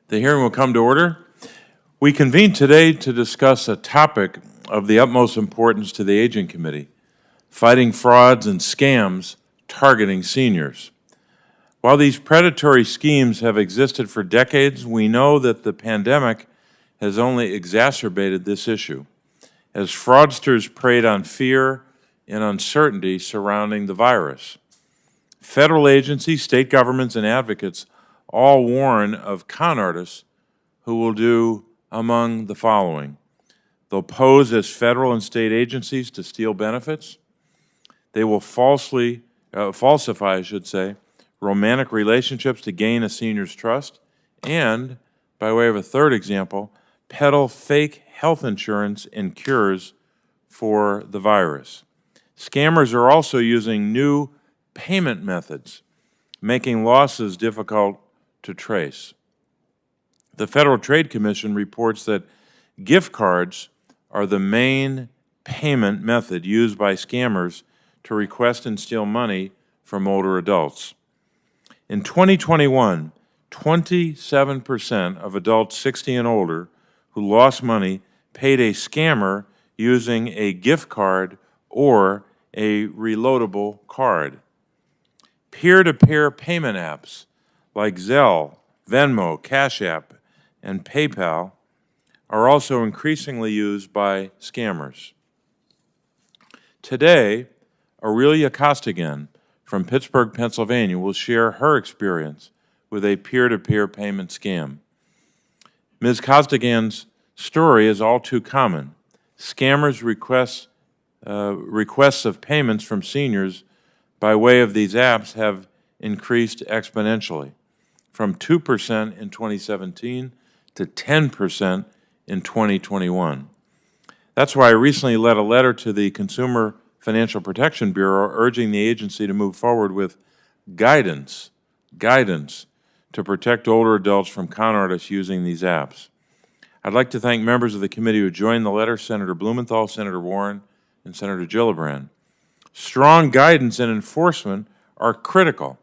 The hearing will come to order. We convene today to discuss a topic of the utmost importance to the Aging Committee, fighting frauds and scams targeting seniors. While these predatory schemes have existed for decades, we know that the pandemic has only exacerbated this issue, as fraudsters preyed on fear and uncertainty surrounding the virus. Federal agencies, state governments, and advocates all warn of con artists who will do among the following. They'll pose as federal and state agencies to steal benefits. They will falsify, romantic relationships to gain a senior's trust. And, by way of a third example, peddle fake health insurance and cures for the virus. Scammers are also using new payment methods, making losses difficult to trace. The Federal Trade Commission reports that gift cards are the main payment method used by scammers to request and steal money from older adults. In 2021, 27% of adults 60 and older who lost money paid a scammer using a gift card or a reloadable card. Peer-to-peer payment apps like Zelle, Venmo, Cash App, and PayPal are also increasingly used by scammers. Today, Aurelia Costigan from Pittsburgh, Pennsylvania, will share her experience with a peer-to-peer payment scam. Ms. Costigan's story is all too common. Scammers requests of payments from seniors by way of these apps have increased exponentially, from 2% in 2017 to 10% in 2021. That's why I recently led a letter to the Consumer Financial Protection Bureau urging the agency to move forward with guidance to protect older adults from con artists using these apps. I'd like to thank members of the committee who joined the letter, Senator Blumenthal, Senator Warren, and Senator Gillibrand. Strong guidance and enforcement are critical,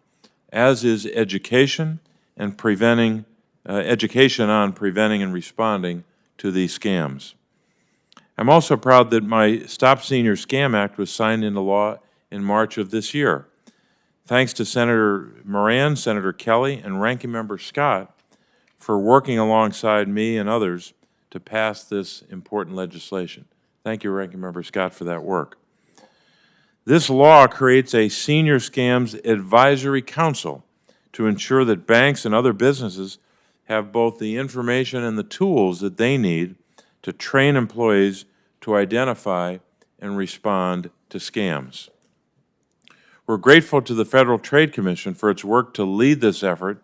as is education on preventing and responding to these scams. I'm also proud that my Stop Senior Scam Act was signed into law in March of this year. Thanks to Senator Moran, Senator Kelly, and Ranking Member Scott for working alongside me and others to pass this important legislation. Thank you, Ranking Member Scott, for that work. This law creates a Senior Scams Advisory Council to ensure that banks and other businesses have both the information and the tools that they need to train employees to identify and respond to scams. We're grateful to the Federal Trade Commission for its work to lead this effort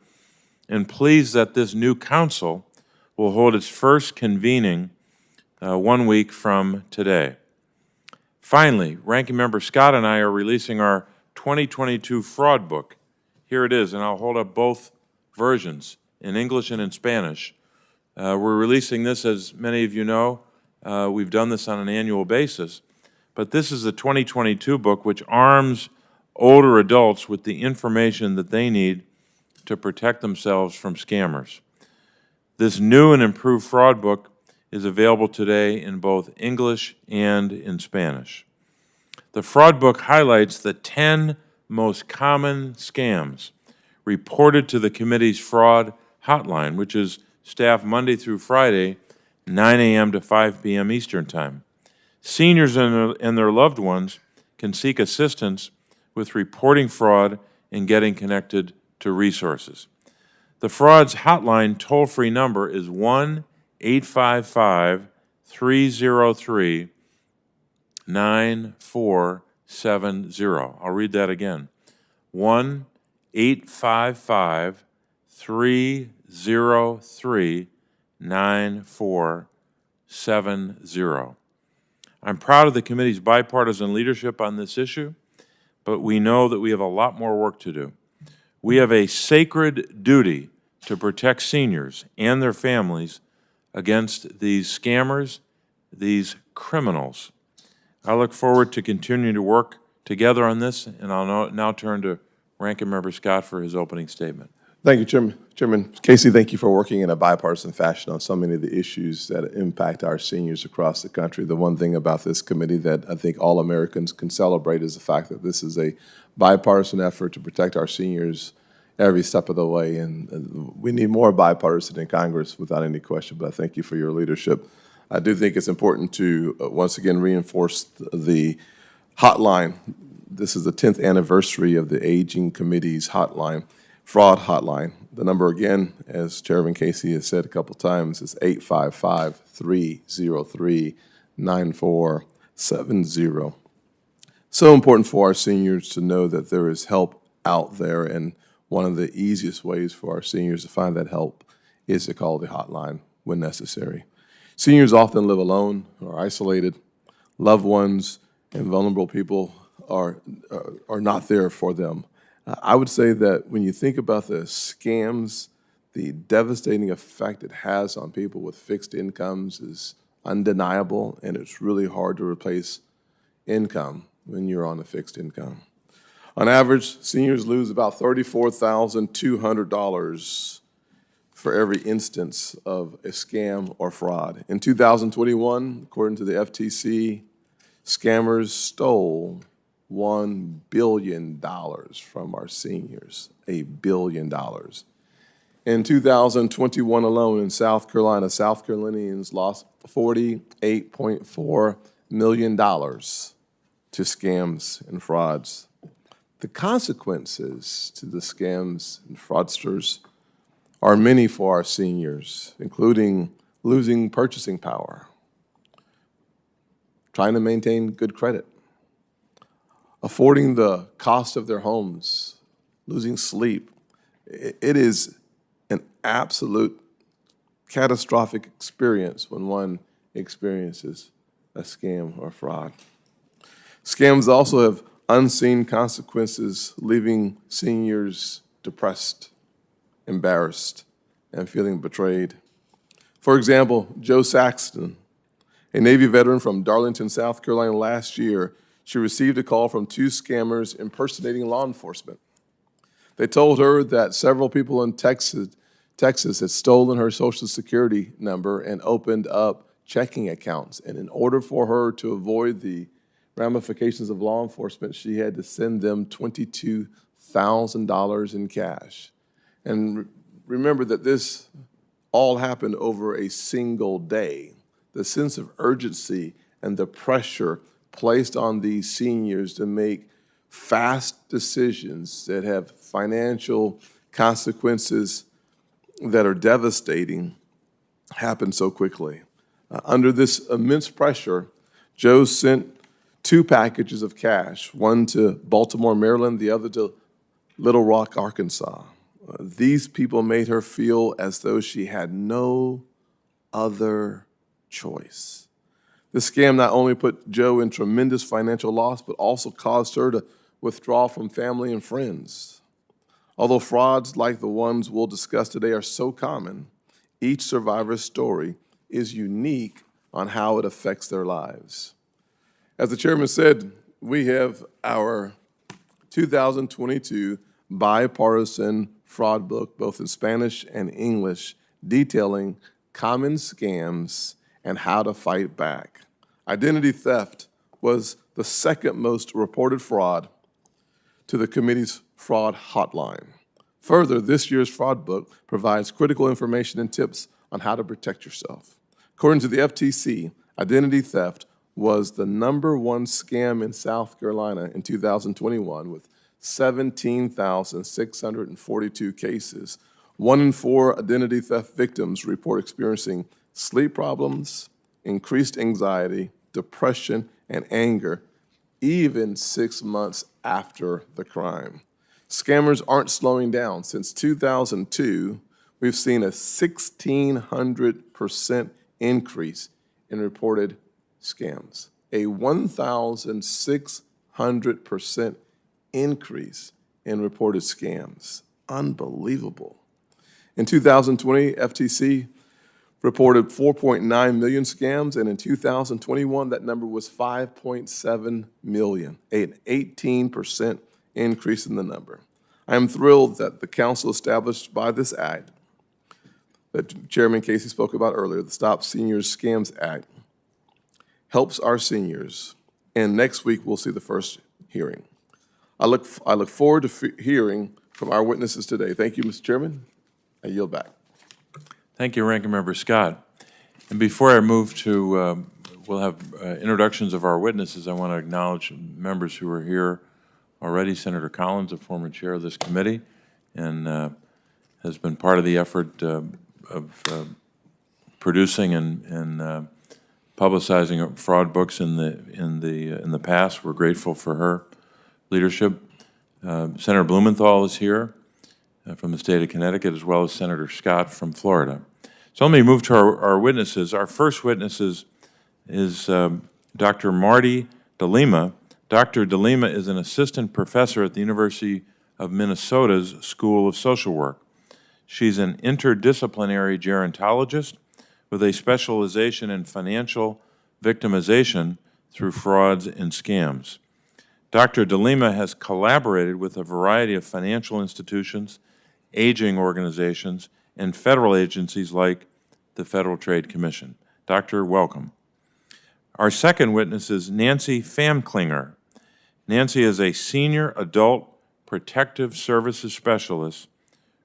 and pleased that this new council will hold its first convening 1 week from today. Finally, Ranking Member Scott and I are releasing our 2022 fraud book. Here it is, and I'll hold up both versions, in English and in Spanish. We're releasing this, as many of you know. We've done this on an annual basis, but this is the 2022 book, which arms older adults with the information that they need to protect themselves from scammers. This new and improved fraud book is available today in both English and in Spanish. The fraud book highlights the 10 most common scams reported to the committee's fraud hotline, which is staffed Monday through Friday, 9 a.m. to 5 p.m. Eastern Time. Seniors and their loved ones can seek assistance with reporting fraud and getting connected to resources. The fraud's hotline toll-free number is 1-855-303-9470. I'll read that again. 1-855-303-9470. I'm proud of the committee's bipartisan leadership on this issue, but we know that we have a lot more work to do. We have a sacred duty to protect seniors and their families against these scammers, these criminals. I look forward to continuing to work together on this, and I'll now turn to Ranking Member Scott for his opening statement. Thank you, Chairman. Chairman Casey, thank you for working in a bipartisan fashion on so many of the issues that impact our seniors across the country. The one thing about this committee that I think all Americans can celebrate is the fact that this is a bipartisan effort to protect our seniors every step of the way. And we need more bipartisan in Congress without any question, but I thank you for your leadership. I do think it's important to once again reinforce the hotline. This is the 10th anniversary of the Aging Committee's hotline. Fraud hotline. The number again, as Chairman Casey has said a couple times, is 855-303-9470. So important for our seniors to know that there is help out there, and one of the easiest ways for our seniors to find that help is to call the hotline when necessary. Seniors often live alone or isolated. Loved ones and vulnerable people are not there for them. I would say that when you think about the scams, the devastating effect it has on people with fixed incomes is undeniable, and it's really hard to replace income when you're on a fixed income. On average, seniors lose about $34,200 for every instance of a scam or fraud. In 2021, according to the FTC, scammers stole $1 billion from our seniors, $1 billion. In 2021 alone in South Carolina, South Carolinians lost $48.4 million to scams and frauds. The consequences to the scams and fraudsters are many for our seniors, including losing purchasing power, trying to maintain good credit, affording the cost of their homes, losing sleep. It is an absolute catastrophic experience when one experiences a scam or fraud. Scams also have unseen consequences, leaving seniors depressed, embarrassed, and feeling betrayed. For example, Joe Saxton, a Navy veteran from Darlington, South Carolina last year, she received a call from two scammers impersonating law enforcement. They told her that several people in Texas had stolen her Social Security number and opened up checking accounts. And in order for her to avoid the ramifications of law enforcement, she had to send them $22,000 in cash. And remember that this all happened over a single day. The sense of urgency and the pressure placed on these seniors to make fast decisions that have financial consequences that are devastating happen so quickly. Under this immense pressure, Joe sent 2 packages of cash, one to Baltimore, Maryland, the other to Little Rock, Arkansas. These people made her feel as though she had no other choice. The scam not only put Joe in tremendous financial loss, but also caused her to withdraw from family and friends. Although frauds like the ones we'll discuss today are so common, each survivor's story is unique on how it affects their lives. As the chairman said, we have our 2022 bipartisan fraud book, both in Spanish and English, detailing common scams and how to fight back. Identity theft was the second most reported fraud to the committee's fraud hotline. Further, this year's fraud book provides critical information and tips on how to protect yourself. According to the FTC, identity theft was the #1 scam in South Carolina in 2021 with 17,642 cases. 1 in 4 identity theft victims report experiencing sleep problems, increased anxiety, depression, and anger, even 6 months after the crime. Scammers aren't slowing down. Since 2002, we've seen a 1,600% increase in reported scams, a 1,600% increase in reported scams. Unbelievable. In 2020, FTC reported 4.9 million scams, and in 2021, that number was 5.7 million, an 18% increase in the number. I am thrilled that the council established by this act, that Chairman Casey spoke about earlier, the Stop Seniors Scams Act, helps our seniors, and next week we'll see the first hearing. I look forward to hearing from our witnesses today. Thank you, Mr. Chairman. I yield back. Thank you, Ranking Member Scott. And before I move to, we'll have introductions of our witnesses, I want to acknowledge members who are here already. Senator Collins, a former chair of this committee, and has been part of the effort of producing and publicizing fraud books in the past. We're grateful for her leadership. Senator Blumenthal is here from the state of Connecticut, as well as Senator Scott from Florida. So let me move to our witnesses. Our first witness is Dr. Marty Delima. Dr. Delima is an assistant professor at the University of Minnesota's School of Social Work. She's an interdisciplinary gerontologist with a specialization in financial victimization through frauds and scams. Dr. Delima has collaborated with a variety of financial institutions, aging organizations, and federal agencies like the Federal Trade Commission. Doctor, welcome. Our second witness is Nancy Famklinger. Nancy is a senior adult protective services specialist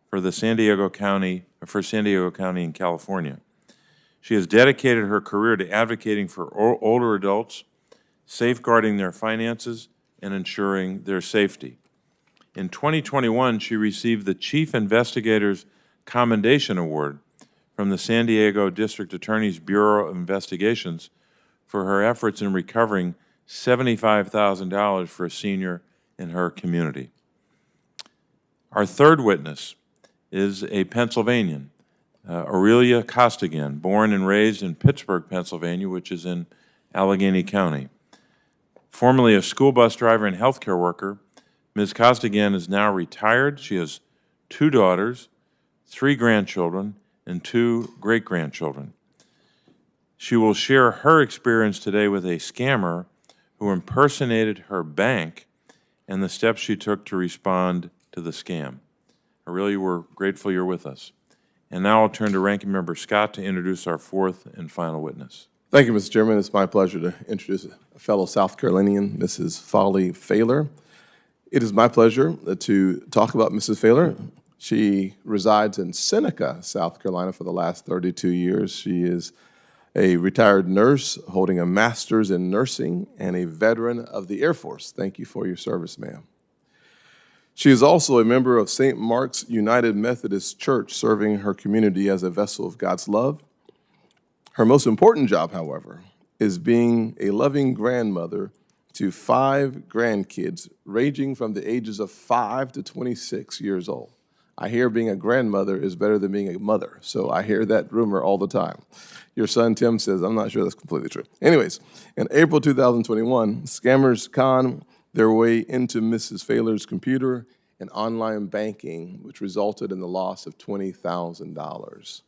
for San Diego County in California. She has dedicated her career to advocating for older adults, safeguarding their finances, and ensuring their safety. In 2021, she received the Chief Investigator's Commendation Award from the San Diego District Attorney's Bureau of Investigations for her efforts in recovering $75,000 for a senior in her community. Our third witness is a Pennsylvanian, Aurelia Costigan, born and raised in Pittsburgh, Pennsylvania, which is in Allegheny County. Formerly a school bus driver and healthcare worker, Ms. Costigan is now retired. She has 2 daughters, 3 grandchildren, and 2 great-grandchildren. She will share her experience today with a scammer who impersonated her bank and the steps she took to respond to the scam. Aurelia, we're grateful you're with us. And now I'll turn to Ranking Member Scott to introduce our fourth and final witness. Thank you, Mr. Chairman. It's my pleasure to introduce a fellow South Carolinian, Mrs. Folly Thaler. It is my pleasure to talk about Mrs. Thaler. She resides in Seneca, South Carolina for the last 32 years. She is a retired nurse holding a master's in nursing and a veteran of the Air Force. Thank you for your service, ma'am. She is also a member of St. Mark's United Methodist Church, serving her community as a vessel of God's love. Her most important job, however, is being a loving grandmother to 5 grandkids, ranging from the ages of 5 to 26 years old. I hear being a grandmother is better than being a mother, so I hear that rumor all the time. Your son, Tim, says, I'm not sure that's completely true. Anyways, in April 2021, scammers conned their way into Mrs. Thaler's computer and online banking, which resulted in the loss of $20,000.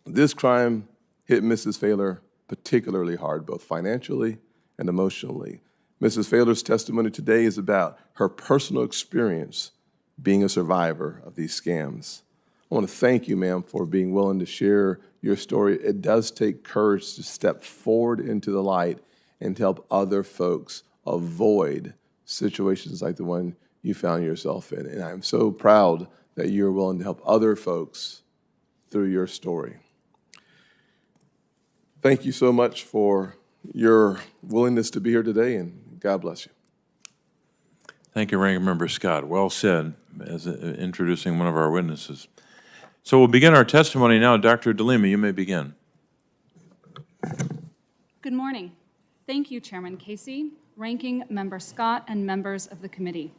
This crime hit Mrs. Thaler particularly hard, both financially and emotionally. Mrs. Thaler's testimony today is about her personal experience being a survivor of these scams. I want to thank you, ma'am, for being willing to share your story. It does take courage to step forward into the light and to help other folks avoid situations like the one you found yourself in. And I'm so proud that you're willing to help other folks through your story. Thank you so much for your willingness to be here today, and God bless you. Thank you, Ranking Member Scott. Well said, as introducing one of our witnesses. So we'll begin our testimony now. Dr. Delima, you may begin. Good morning. Thank you, Chairman Casey, Ranking Member Scott, and members of the committee.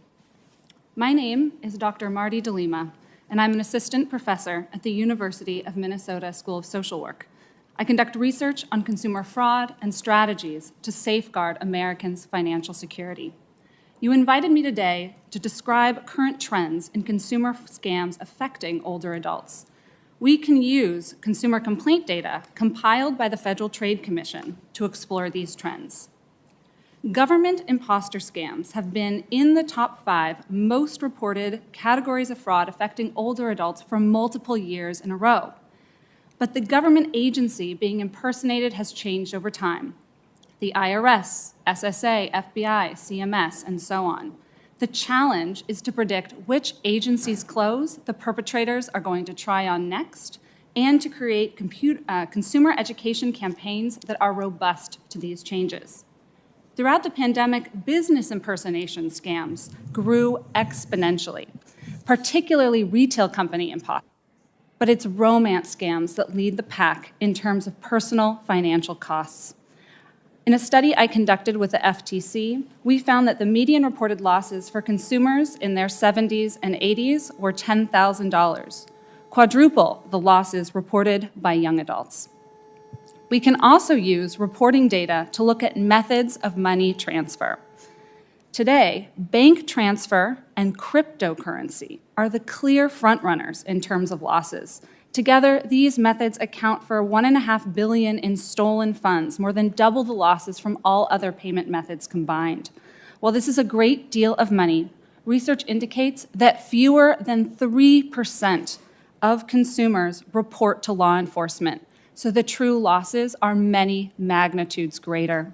My name is Dr. Marty Delima, and I'm an assistant professor at the University of Minnesota School of Social Work. I conduct research on consumer fraud and strategies to safeguard Americans' financial security. You invited me today to describe current trends in consumer scams affecting older adults. We can use consumer complaint data compiled by the Federal Trade Commission to explore these trends. Government imposter scams have been in the top 5 most reported categories of fraud affecting older adults for multiple years in a row. But the government agency being impersonated has changed over time. The IRS, SSA, FBI, CMS, and so on. The challenge is to predict which agencies close the perpetrators are going to try on next, and to create consumer education campaigns that are robust to these changes. Throughout the pandemic, business impersonation scams grew exponentially, particularly retail company imposters. But it's romance scams that lead the pack in terms of personal financial costs. In a study I conducted with the FTC, we found that the median reported losses for consumers in their 70s and 80s were $10,000, quadruple the losses reported by young adults. We can also use reporting data to look at methods of money transfer. Today, bank transfer and cryptocurrency are the clear frontrunners in terms of losses. Together, these methods account for $1.5 billion in stolen funds, more than double the losses from all other payment methods combined. While this is a great deal of money, research indicates that fewer than 3% of consumers report to law enforcement, so the true losses are many magnitudes greater.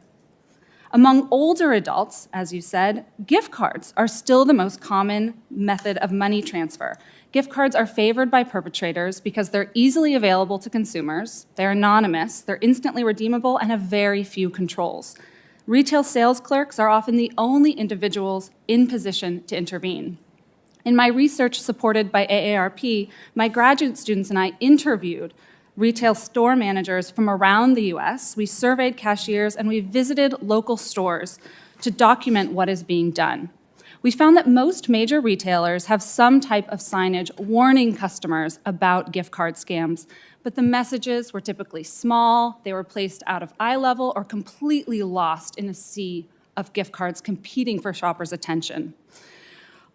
Among older adults, as you said, gift cards are still the most common method of money transfer. Gift cards are favored by perpetrators because they're easily available to consumers, they're anonymous, they're instantly redeemable, and have very few controls. Retail sales clerks are often the only individuals in position to intervene. In my research supported by AARP, my graduate students and I interviewed retail store managers from around the US. We surveyed cashiers and we visited local stores to document what is being done. We found that most major retailers have some type of signage warning customers about gift card scams, but the messages were typically small, they were placed out of eye level, or completely lost in a sea of gift cards competing for shoppers' attention.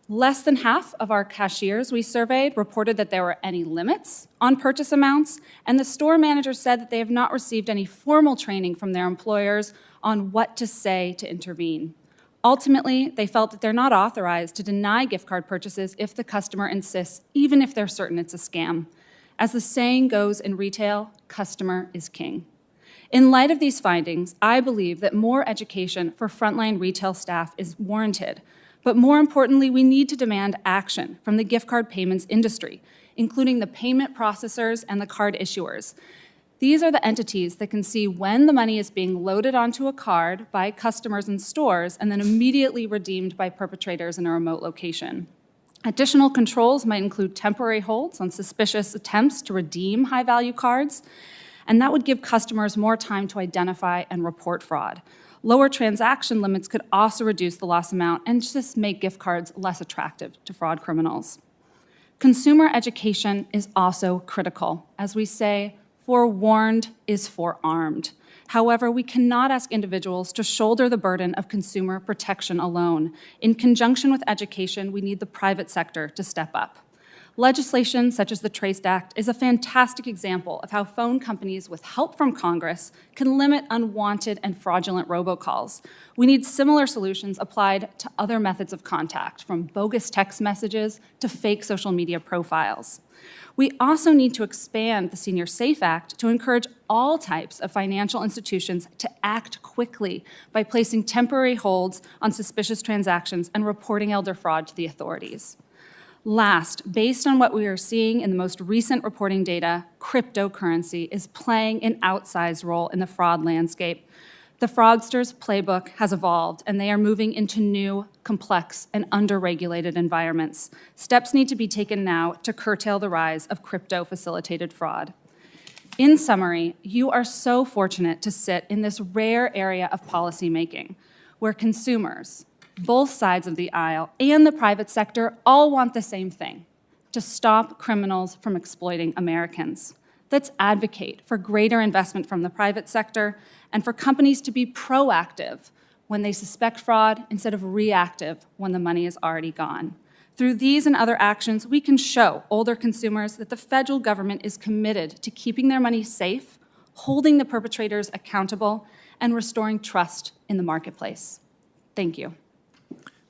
Less than half of our cashiers we surveyed reported that there were any limits on purchase amounts, and the store managers said that they have not received any formal training from their employers on what to say to intervene. Ultimately, they felt that they're not authorized to deny gift card purchases if the customer insists, even if they're certain it's a scam. As the saying goes in retail, customer is king. In light of these findings, I believe that more education for frontline retail staff is warranted. But more importantly, we need to demand action from the gift card payments industry, including the payment processors and the card issuers. These are the entities that can see when the money is being loaded onto a card by customers in stores and then immediately redeemed by perpetrators in a remote location. Additional controls might include temporary holds on suspicious attempts to redeem high-value cards, and that would give customers more time to identify and report fraud. Lower transaction limits could also reduce the loss amount and just make gift cards less attractive to fraud criminals. Consumer education is also critical. As we say, forewarned is forearmed. However, we cannot ask individuals to shoulder the burden of consumer protection alone. In conjunction with education, we need the private sector to step up. Legislation such as the Trace Act is a fantastic example of how phone companies with help from Congress can limit unwanted and fraudulent robocalls. We need similar solutions applied to other methods of contact, from bogus text messages to fake social media profiles. We also need to expand the Senior Safe Act to encourage all types of financial institutions to act quickly by placing temporary holds on suspicious transactions and reporting elder fraud to the authorities. Last, based on what we are seeing in the most recent reporting data, cryptocurrency is playing an outsized role in the fraud landscape. The fraudsters' playbook has evolved, and they are moving into new, complex, and under-regulated environments. Steps need to be taken now to curtail the rise of crypto-facilitated fraud. In summary, you are so fortunate to sit in this rare area of policymaking, where consumers, both sides of the aisle, and the private sector all want the same thing: to stop criminals from exploiting Americans. Let's advocate for greater investment from the private sector and for companies to be proactive when they suspect fraud instead of reactive when the money is already gone. Through these and other actions, we can show older consumers that the federal government is committed to keeping their money safe, holding the perpetrators accountable, and restoring trust in the marketplace. Thank you.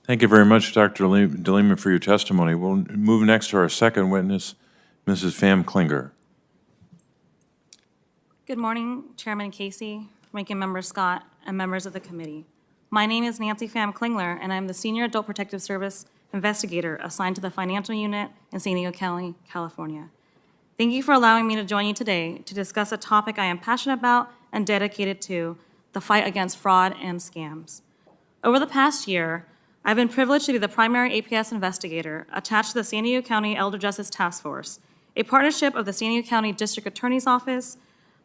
Thank you very much, Dr. Delima, for your testimony. We'll move next to our second witness, Mrs. Famklinger. Good morning, Chairman Casey, Ranking Member Scott, and members of the committee. My name is Nancy Famklinger, and I'm the Senior Adult Protective Service Investigator assigned to the Financial Unit in San Diego County, California. Thank you for allowing me to join you today to discuss a topic I am passionate about and dedicated to, the fight against fraud and scams. Over the past year, I've been privileged to be the primary APS investigator attached to the San Diego County Elder Justice Task Force, a partnership of the San Diego County District Attorney's Office,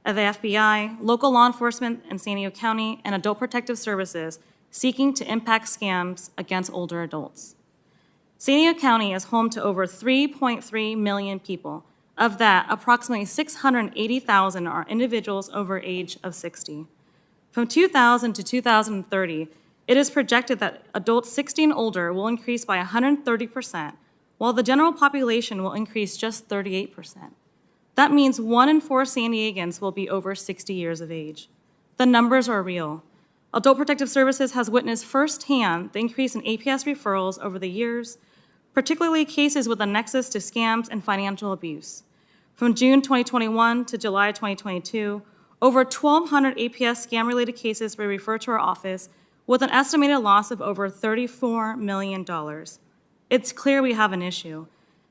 of the FBI, local law enforcement in San Diego County, and adult protective services seeking to impact scams against older adults. San Diego County is home to over 3.3 million people. Of that, approximately 680,000 are individuals over age of 60. From 2000 to 2030, it is projected that adults 60 and older will increase by 130%, while the general population will increase just 38%. That means 1 in 4 San Diegans will be over 60 years of age. The numbers are real. Adult Protective Services has witnessed firsthand the increase in APS referrals over the years, particularly cases with a nexus to scams and financial abuse. From June 2021 to July 2022, over 1,200 APS scam-related cases were referred to our office with an estimated loss of over $34 million. It's clear we have an issue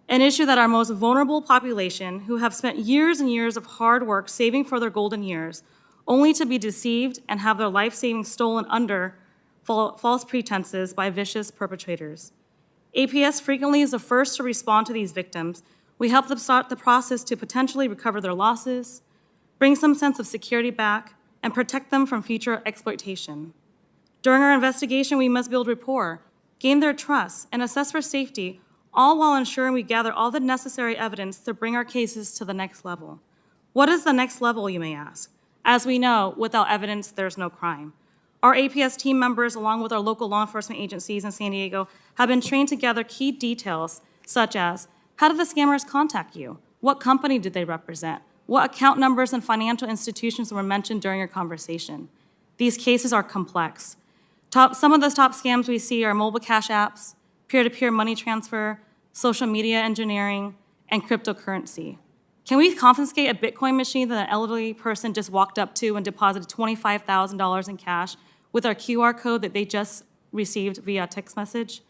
that our most vulnerable population, who have spent years and years of hard work saving for their golden years, only to be deceived and have their life savings stolen under false pretenses by vicious perpetrators. APS frequently is the first to respond to these victims. We help them start the process to potentially recover their losses, bring some sense of security back, and protect them from future exploitation. During our investigation, we must build rapport, gain their trust, and assess for safety, all while ensuring we gather all the necessary evidence to bring our cases to the next level. What is the next level, you may ask? As we know, without evidence, there's no crime. Our APS team members, along with our local law enforcement agencies in San Diego, have been trained to gather key details, such as, how did the scammers contact you? What company did they represent? What account numbers and financial institutions were mentioned during your conversation? These cases are complex. Some of the top scams we see are mobile cash apps, peer-to-peer money transfer, social media engineering, and cryptocurrency. Can we confiscate a Bitcoin machine that an elderly person just walked up to and deposited $25,000 in cash with our QR code that they just received via text message?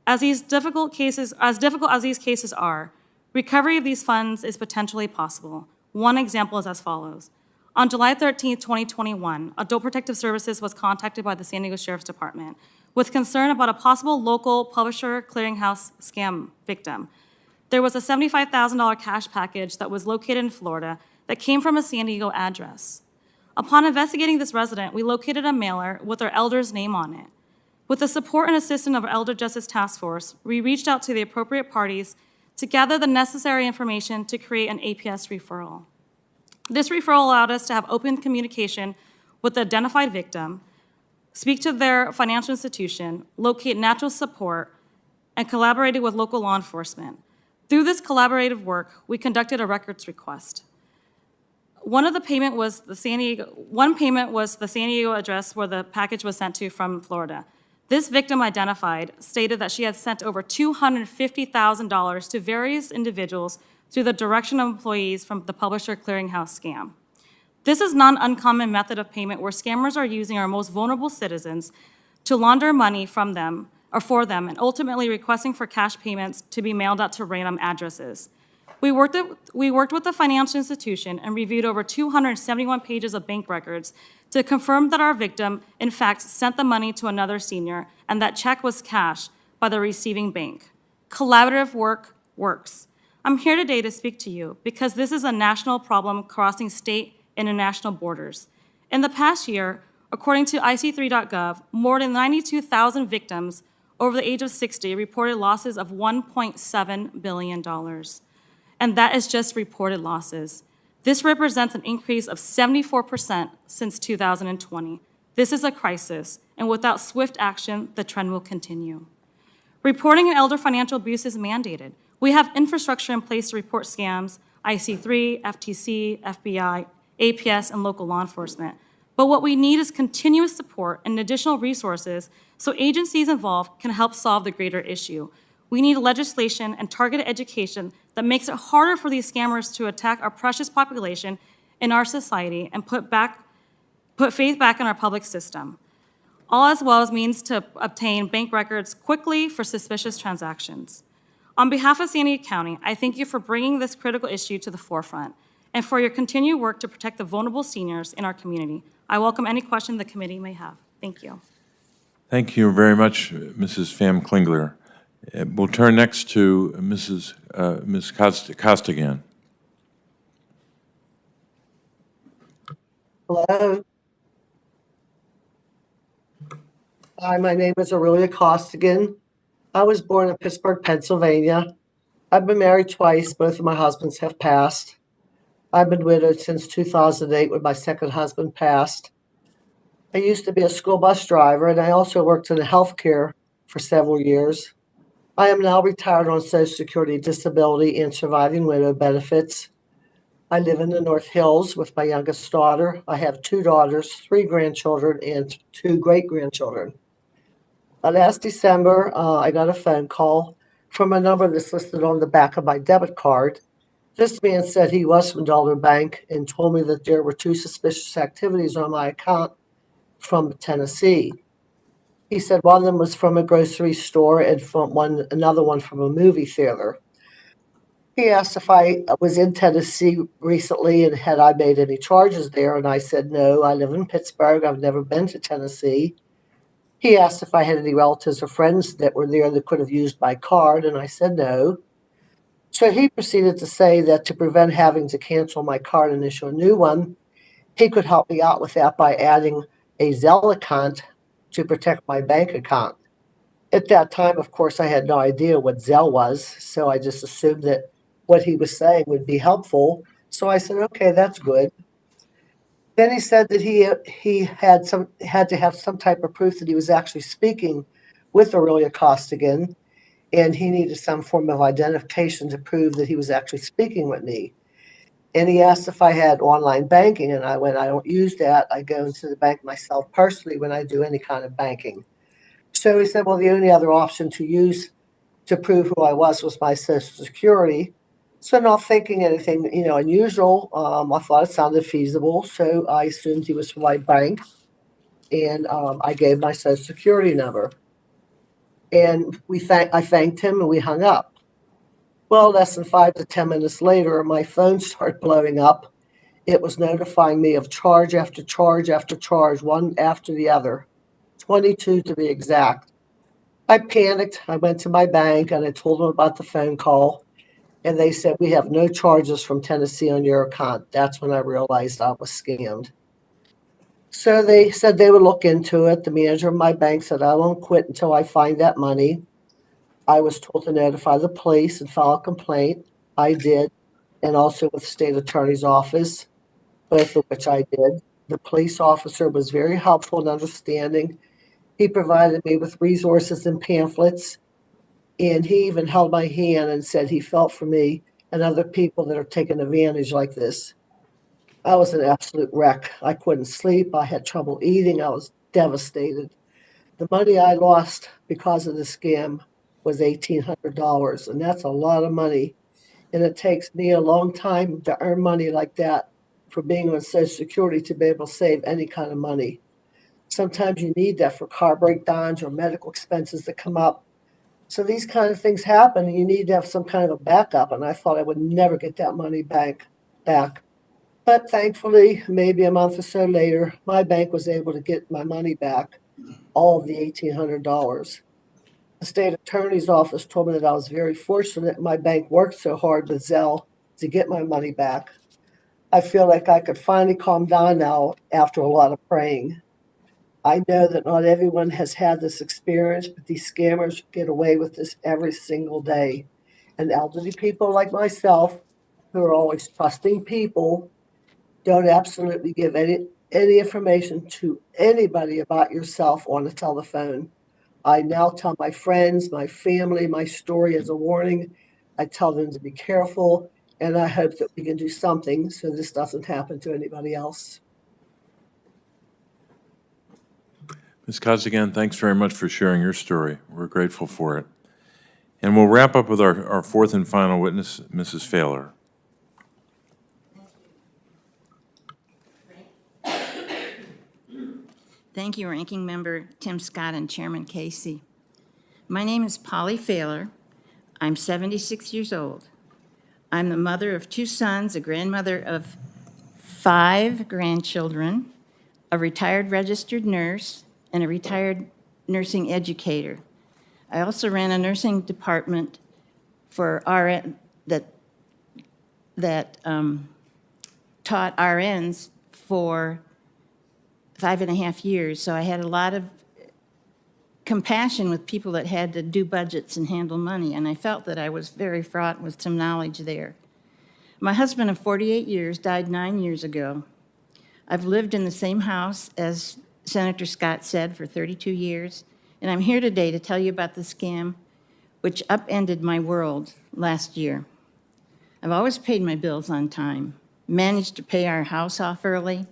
As difficult as these cases are, recovery of these funds is potentially possible. One example is as follows. On July 13, 2021, Adult Protective Services was contacted by the San Diego Sheriff's Department with concern about a possible local publisher clearinghouse scam victim. There was a $75,000 cash package that was located in Florida that came from a San Diego address. Upon investigating this resident, we located a mailer with our elder's name on it. With the support and assistance of our Elder Justice Task Force, we reached out to the appropriate parties to gather the necessary information to create an APS referral. This referral allowed us to have open communication with the identified victim, speak to their financial institution, locate natural support, and collaborated with local law enforcement. Through this collaborative work, we conducted a records request. One payment was the San Diego address where the package was sent to from Florida. This victim identified stated that she had sent over $250,000 to various individuals through the direction of employees from the Publisher Clearinghouse scam. This is not an uncommon method of payment where scammers are using our most vulnerable citizens to launder money from them or for them and ultimately requesting for cash payments to be mailed out to random addresses. We worked with the financial institution and reviewed over 271 pages of bank records to confirm that our victim, in fact, sent the money to another senior and that check was cashed by the receiving bank. Collaborative work works. I'm here today to speak to you because this is a national problem crossing state and international borders. In the past year, according to IC3.gov, more than 92,000 victims over the age of 60 reported losses of $1.7 billion. And that is just reported losses. This represents an increase of 74% since 2020. This is a crisis, and without swift action, the trend will continue. Reporting an elder financial abuse is mandated. We have infrastructure in place to report scams, IC3, FTC, FBI, APS, and local law enforcement. But what we need is continuous support and additional resources so agencies involved can help solve the greater issue. We need legislation and targeted education that makes it harder for these scammers to attack our precious population in our society and put faith back in our public system, all as well as means to obtain bank records quickly for suspicious transactions. On behalf of San Diego County, I thank you for bringing this critical issue to the forefront and for your continued work to protect the vulnerable seniors in our community. I welcome any question the committee may have. Thank you. Thank you very much, Mrs. Famklinger. We'll turn next to Ms. Costigan. Hello. Hi, my name is Aurelia Costigan. I was born in Pittsburgh, Pennsylvania. I've been married twice. Both of my husbands have passed. I've been widowed since 2008 when my second husband passed. I used to be a school bus driver, and I also worked in healthcare for several years. I am now retired on Social Security, disability, and surviving widow benefits. I live in the North Hills with my youngest daughter. I have 2 daughters, 3 grandchildren, and 2 great-grandchildren. Last December, I got a phone call from a number that's listed on the back of my debit card. This man said he was from Dollar Bank and told me that there were 2 suspicious activities on my account from Tennessee. He said one of them was from a grocery store and another one from a movie theater. He asked if I was in Tennessee recently and had I made any charges there, and I said no, I live in Pittsburgh, I've never been to Tennessee. He asked if I had any relatives or friends that were there that could have used my card, and I said no. So he proceeded to say that to prevent having to cancel my card and issue a new one, he could help me out with that by adding a Zelle account to protect my bank account. At that time, of course, I had no idea what Zelle was, so I just assumed that what he was saying would be helpful. So I said, okay, that's good. Then he said that he had to have some type of proof that he was actually speaking with Aurelia Costigan, and he needed some form of identification to prove that he was actually speaking with me. And he asked if I had online banking, and I went, I don't use that. I go into the bank myself personally when I do any kind of banking. So he said, well, the only other option to use to prove who I was my Social Security. So not thinking anything, unusual, I thought it sounded feasible. So I assumed he was from my bank, and I gave my Social Security number. And I thanked him, and we hung up. Well, less than 5 to 10 minutes later, my phone started blowing up. It was notifying me of charge after charge after charge, one after the other, 22 to be exact. I panicked. I went to my bank and I told them about the phone call. And they said, we have no charges from Tennessee on your account. That's when I realized I was scammed. So they said they would look into it. The manager of my bank said, I won't quit until I find that money. I was told to notify the police and file a complaint. I did, and also with the state attorney's office, both of which I did. The police officer was very helpful and understanding. He provided me with resources and pamphlets, and he even held my hand and said he felt for me and other people that are taking advantage like this. I was an absolute wreck. I couldn't sleep. I had trouble eating. I was devastated. The money I lost because of the scam was $1,800, and that's a lot of money. And it takes me a long time to earn money like that for being on Social Security to be able to save any kind of money. Sometimes you need that for car breakdowns or medical expenses that come up. So these kind of things happen, and you need to have some kind of a backup, and I thought I would never get that money back. But thankfully, maybe a month or so later, my bank was able to get my money back, all of the $1,800. The state attorney's office told me that I was very fortunate my bank worked so hard with Zelle to get my money back. I feel like I could finally calm down now after a lot of praying. I know that not everyone has had this experience, but these scammers get away with this every single day. And elderly people like myself, who are always trusting people, don't absolutely give any information to anybody about yourself on the telephone. I now tell my friends, my family, my story as a warning. I tell them to be careful, and I hope that we can do something so this doesn't happen to anybody else. Ms. Costigan, thanks very much for sharing your story. We're grateful for it. And we'll wrap up with our fourth and final witness, Mrs. Thaler. Thank you, Ranking Member Tim Scott and Chairman Casey. My name is Polly Thaler. I'm 76 years old. I'm the mother of 2 sons, a grandmother of 5 grandchildren, a retired registered nurse, and a retired nursing educator. I also ran a nursing department for RN that taught RNs for 5.5 years, so I had a lot of compassion with people that had to do budgets and handle money, and I felt that I was very fraught with some knowledge there. My husband of 48 years died 9 years ago. I've lived in the same house as Senator Scott said for 32 years, and I'm here today to tell you about the scam which upended my world last year. I've always paid my bills on time, managed to pay our house off early.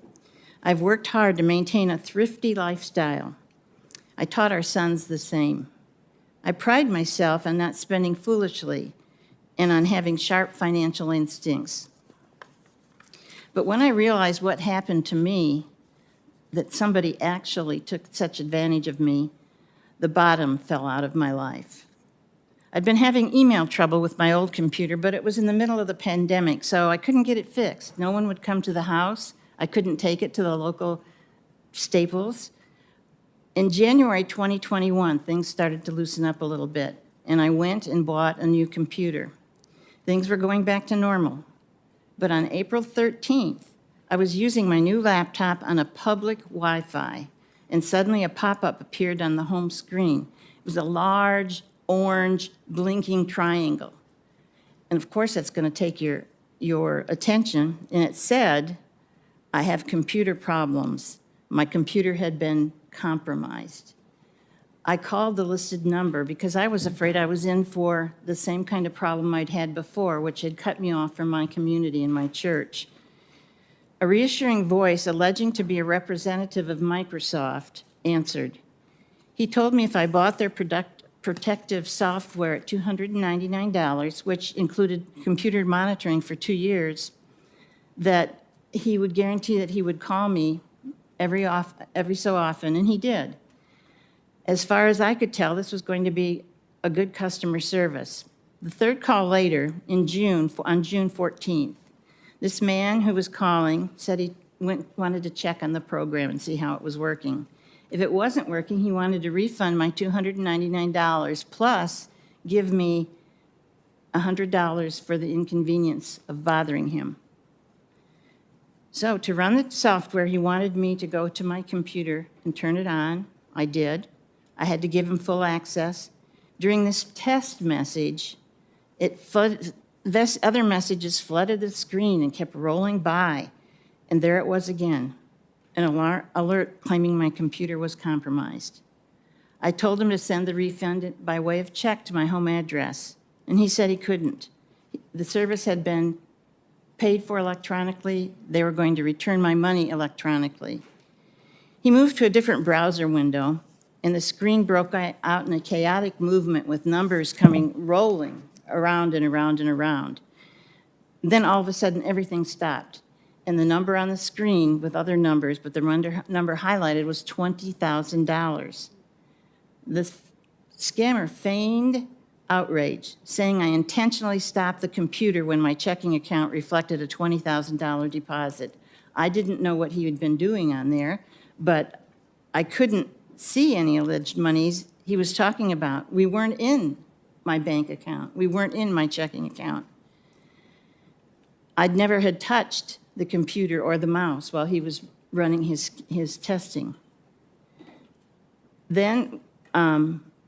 I've worked hard to maintain a thrifty lifestyle. I taught our sons the same. I pride myself on not spending foolishly and on having sharp financial instincts. But when I realized what happened to me, that somebody actually took such advantage of me, the bottom fell out of my life. I'd been having email trouble with my old computer, but it was in the middle of the pandemic, so I couldn't get it fixed. No one would come to the house. I couldn't take it to the local Staples. In January 2021, things started to loosen up a little bit, and I went and bought a new computer. Things were going back to normal. But on April 13th, I was using my new laptop on a public Wi-Fi, and suddenly a pop-up appeared on the home screen. It was a large, orange, blinking triangle. And of course, that's going to take your attention, and it said, I have computer problems. My computer had been compromised. I called the listed number because I was afraid I was in for the same kind of problem I'd had before, which had cut me off from my community and my church. A reassuring voice, alleging to be a representative of Microsoft, answered. He told me if I bought their protective software at $299, which included computer monitoring for 2 years, that he would guarantee that he would call me every so often, and he did. As far as I could tell, this was going to be a good customer service. The third call later, on June 14th, this man who was calling said he wanted to check on the program and see how it was working. If it wasn't working, he wanted to refund my $299 plus give me $100 for the inconvenience of bothering him. So to run the software, he wanted me to go to my computer and turn it on. I did. I had to give him full access. During this test message, other messages flooded the screen and kept rolling by. And there it was again, an alert claiming my computer was compromised. I told him to send the refund by way of check to my home address, and he said he couldn't. The service had been paid for electronically. They were going to return my money electronically. He moved to a different browser window, and the screen broke out in a chaotic movement with numbers rolling around and around and around. Then all of a sudden, everything stopped, and the number on the screen with other numbers, but the number highlighted was $20,000. The scammer feigned outrage, saying I intentionally stopped the computer when my checking account reflected a $20,000 deposit. I didn't know what he had been doing on there, but I couldn't see any alleged monies he was talking about. We weren't in my bank account. We weren't in my checking account. I'd never had touched the computer or the mouse while he was running his testing. Then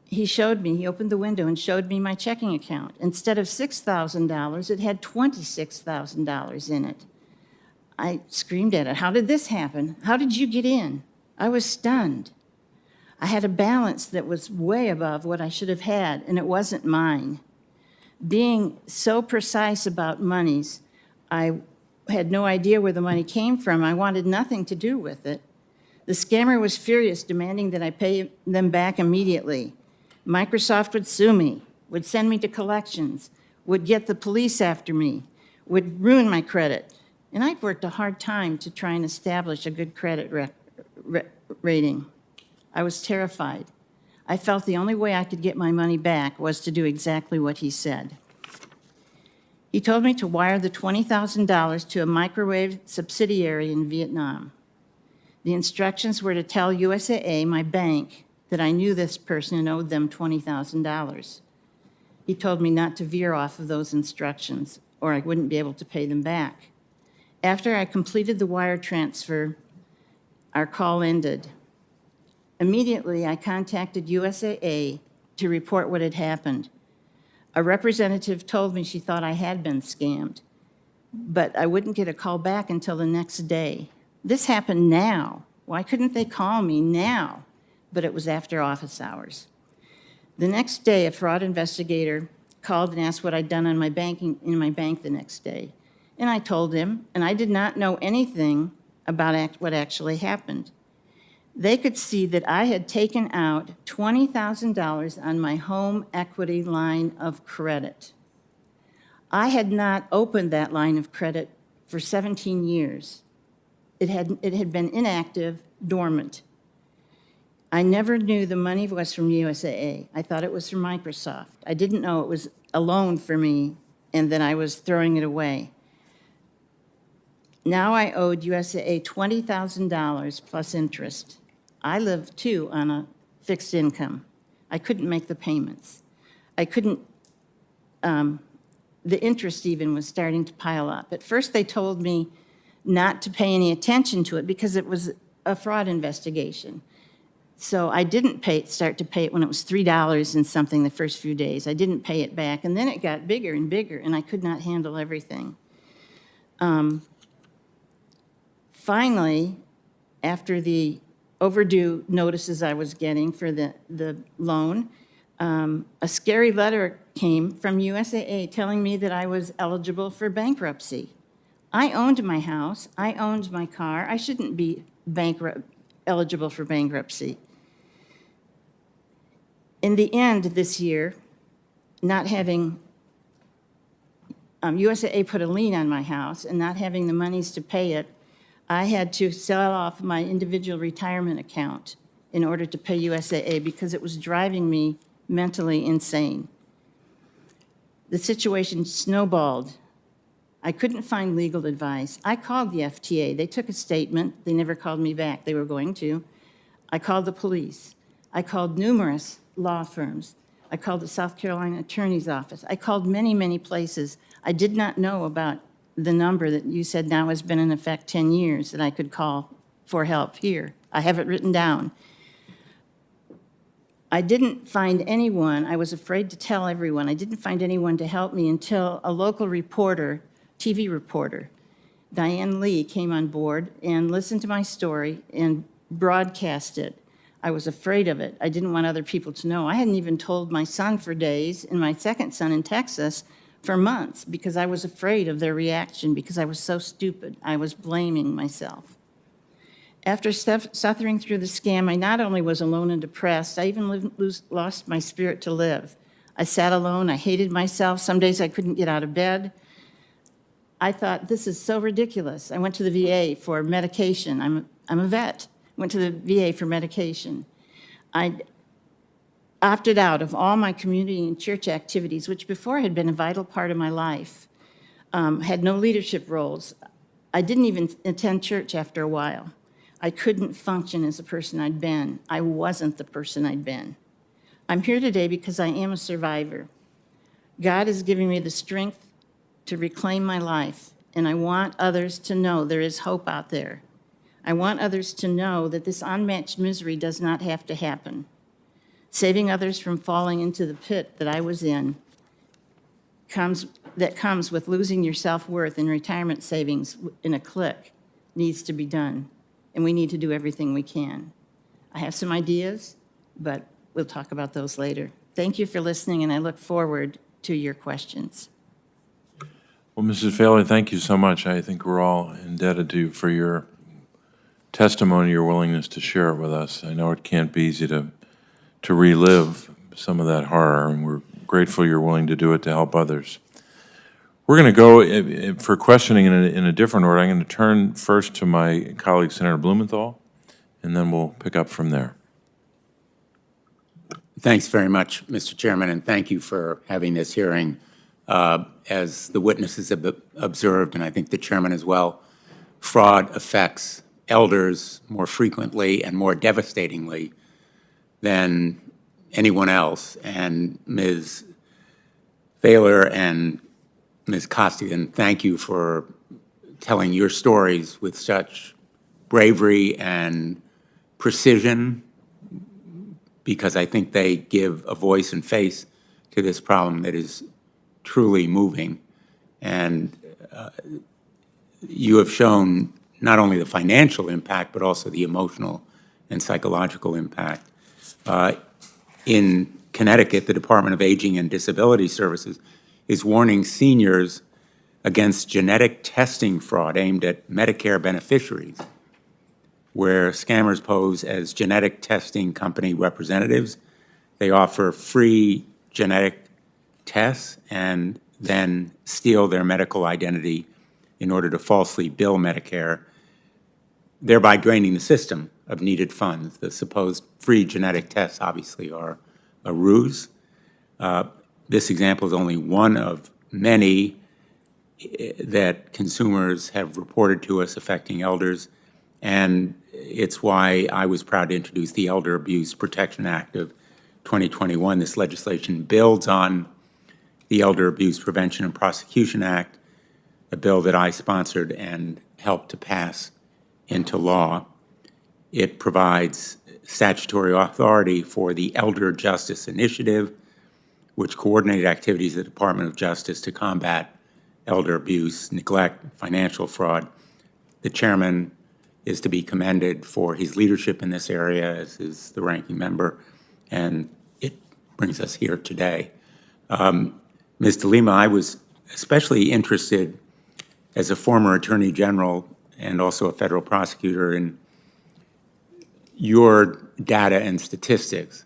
he opened the window and showed me my checking account. Instead of $6,000, it had $26,000 in it. I screamed at it, how did this happen? How did you get in? I was stunned. I had a balance that was way above what I should have had, and it wasn't mine. Being so precise about monies, I had no idea where the money came from. I wanted nothing to do with it. The scammer was furious, demanding that I pay them back immediately. Microsoft would sue me, would send me to collections, would get the police after me, would ruin my credit. And I'd worked a hard time to try and establish a good credit rating. I was terrified. I felt the only way I could get my money back was to do exactly what he said. He told me to wire the $20,000 to a microwave subsidiary in Vietnam. The instructions were to tell USAA, my bank, that I knew this person and owed them $20,000. He told me not to veer off of those instructions, or I wouldn't be able to pay them back. After I completed the wire transfer, our call ended. Immediately, I contacted USAA to report what had happened. A representative told me she thought I had been scammed, but I wouldn't get a call back until the next day. This happened now. Why couldn't they call me now? But it was after office hours. The next day, a fraud investigator called and asked what I'd done in my bank the next day. And I told him, and I did not know anything about what actually happened. They could see that I had taken out $20,000 on my home equity line of credit. I had not opened that line of credit for 17 years. It had been inactive, dormant. I never knew the money was from USAA. I thought it was from Microsoft. I didn't know it was a loan for me and that I was throwing it away. Now I owed USAA $20,000 plus interest. I lived, too, on a fixed income. I couldn't make the payments. I couldn't, the interest even was starting to pile up. At first, they told me not to pay any attention to it because it was a fraud investigation. So I didn't start to pay it when it was $3 and something the first few days. I didn't pay it back, and then it got bigger and bigger, and I could not handle everything. Finally, after the overdue notices I was getting for the loan, a scary letter came from USAA telling me that I was eligible for bankruptcy. I owned my house. I owned my car. I shouldn't be eligible for bankruptcy. In the end this year, not having USAA put a lien on my house and not having the monies to pay it, I had to sell off my individual retirement account in order to pay USAA because it was driving me mentally insane. The situation snowballed. I couldn't find legal advice. I called the FTA. They took a statement. They never called me back. They were going to. I called the police. I called numerous law firms. I called the South Carolina Attorney's Office. I called many, many places. I did not know about the number that you said now has been in effect 10 years that I could call for help here. I have it written down. I didn't find anyone. I was afraid to tell everyone. I didn't find anyone to help me until a local reporter, TV reporter, Diane Lee, came on board and listened to my story and broadcast it. I was afraid of it. I didn't want other people to know. I hadn't even told my son for days and my second son in Texas for months because I was afraid of their reaction because I was so stupid. I was blaming myself. After suffering through the scam, I not only was alone and depressed, I even lost my spirit to live. I sat alone. I hated myself. Some days I couldn't get out of bed. I thought, this is so ridiculous. I went to the VA for medication. I'm a vet. Went to the VA for medication. I opted out of all my community and church activities, which before had been a vital part of my life. Had no leadership roles. I didn't even attend church after a while. I couldn't function as the person I'd been. I wasn't the person I'd been. I'm here today because I am a survivor. God is giving me the strength to reclaim my life, and I want others to know there is hope out there. I want others to know that this unmatched misery does not have to happen. Saving others from falling into the pit that I was in comes with losing your self-worth and retirement savings in a click needs to be done, and we need to do everything we can. I have some ideas, but we'll talk about those later. Thank you for listening, and I look forward to your questions. Well, Mrs. Thaler, thank you so much. I think we're all indebted to you for your testimony, your willingness to share it with us. I know it can't be easy to relive some of that horror, and we're grateful you're willing to do it to help others. We're going to go for questioning in a different order. I'm going to turn first to my colleague, Senator Blumenthal, and then we'll pick up from there. Thanks very much, Mr. Chairman, and thank you for having this hearing. As the witnesses have observed, and I think the chairman as well, fraud affects elders more frequently and more devastatingly than anyone else. And Ms. Thaler and Ms. Costigan, thank you for telling your stories with such bravery and precision, because I think they give a voice and face to this problem that is truly moving. And you have shown not only the financial impact, but also the emotional and psychological impact. In Connecticut, the Department of Aging and Disability Services is warning seniors against genetic testing fraud aimed at Medicare beneficiaries, where scammers pose as genetic testing company representatives. They offer free genetic tests and then steal their medical identity in order to falsely bill Medicare, thereby draining the system of needed funds. The supposed free genetic tests obviously are a ruse. This example is only one of many that consumers have reported to us affecting elders, and it's why I was proud to introduce the Elder Abuse Protection Act of 2021. This legislation builds on the Elder Abuse Prevention and Prosecution Act, a bill that I sponsored and helped to pass into law. It provides statutory authority for the Elder Justice Initiative, which coordinated activities of the Department of Justice to combat elder abuse, neglect, financial fraud. The chairman is to be commended for his leadership in this area, as is the ranking member, and it brings us here today. Ms. Delima, I was especially interested as a former Attorney General and also a federal prosecutor in your data and statistics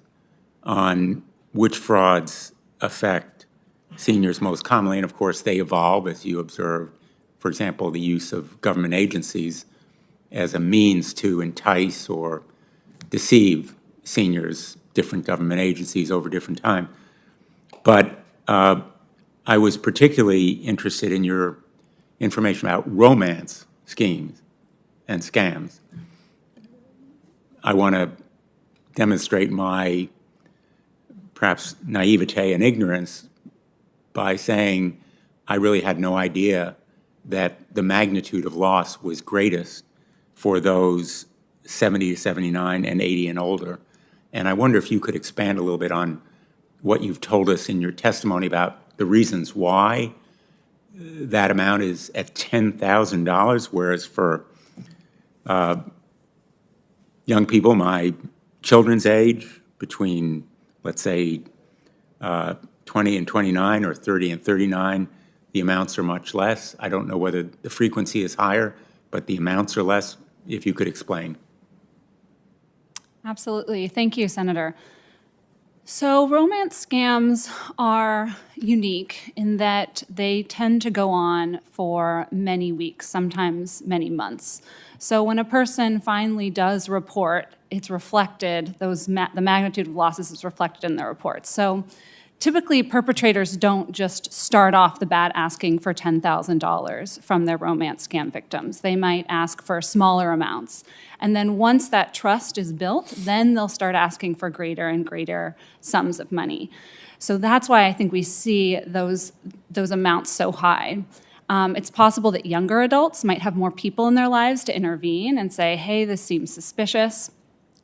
on which frauds affect seniors most commonly. And of course, they evolve as you observe, for example, the use of government agencies as a means to entice or deceive seniors, different government agencies over different time. But I was particularly interested in your information about romance schemes and scams. I want to demonstrate my perhaps naivete and ignorance by saying I really had no idea that the magnitude of loss was greatest for those 70 to 79 and 80 and older. And I wonder if you could expand a little bit on what you've told us in your testimony about the reasons why that amount is at $10,000, whereas for young people my children's age, between, let's say, 20 and 29 or 30 and 39, the amounts are much less. I don't know whether the frequency is higher, but the amounts are less. If you could explain. Absolutely. Thank you, Senator. So romance scams are unique in that they tend to go on for many weeks, sometimes many months. So when a person finally does report, it's reflected, the magnitude of losses is reflected in their report. So typically, perpetrators don't just start off the bat asking for $10,000 from their romance scam victims. They might ask for smaller amounts. And then once that trust is built, then they'll start asking for greater and greater sums of money. So that's why I think we see those amounts so high. It's possible that younger adults might have more people in their lives to intervene and say, hey, this seems suspicious.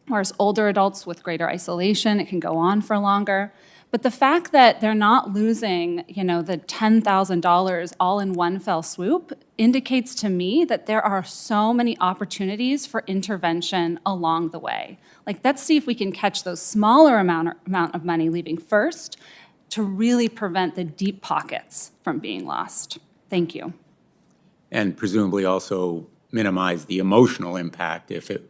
Whereas older adults with greater isolation, it can go on for longer. But the fact that they're not losing, the $10,000 all in one fell swoop indicates to me that there are so many opportunities for intervention along the way. Like, let's see if we can catch those smaller amount of money leaving first to really prevent the deep pockets from being lost. Thank you. And presumably also minimize the emotional impact if it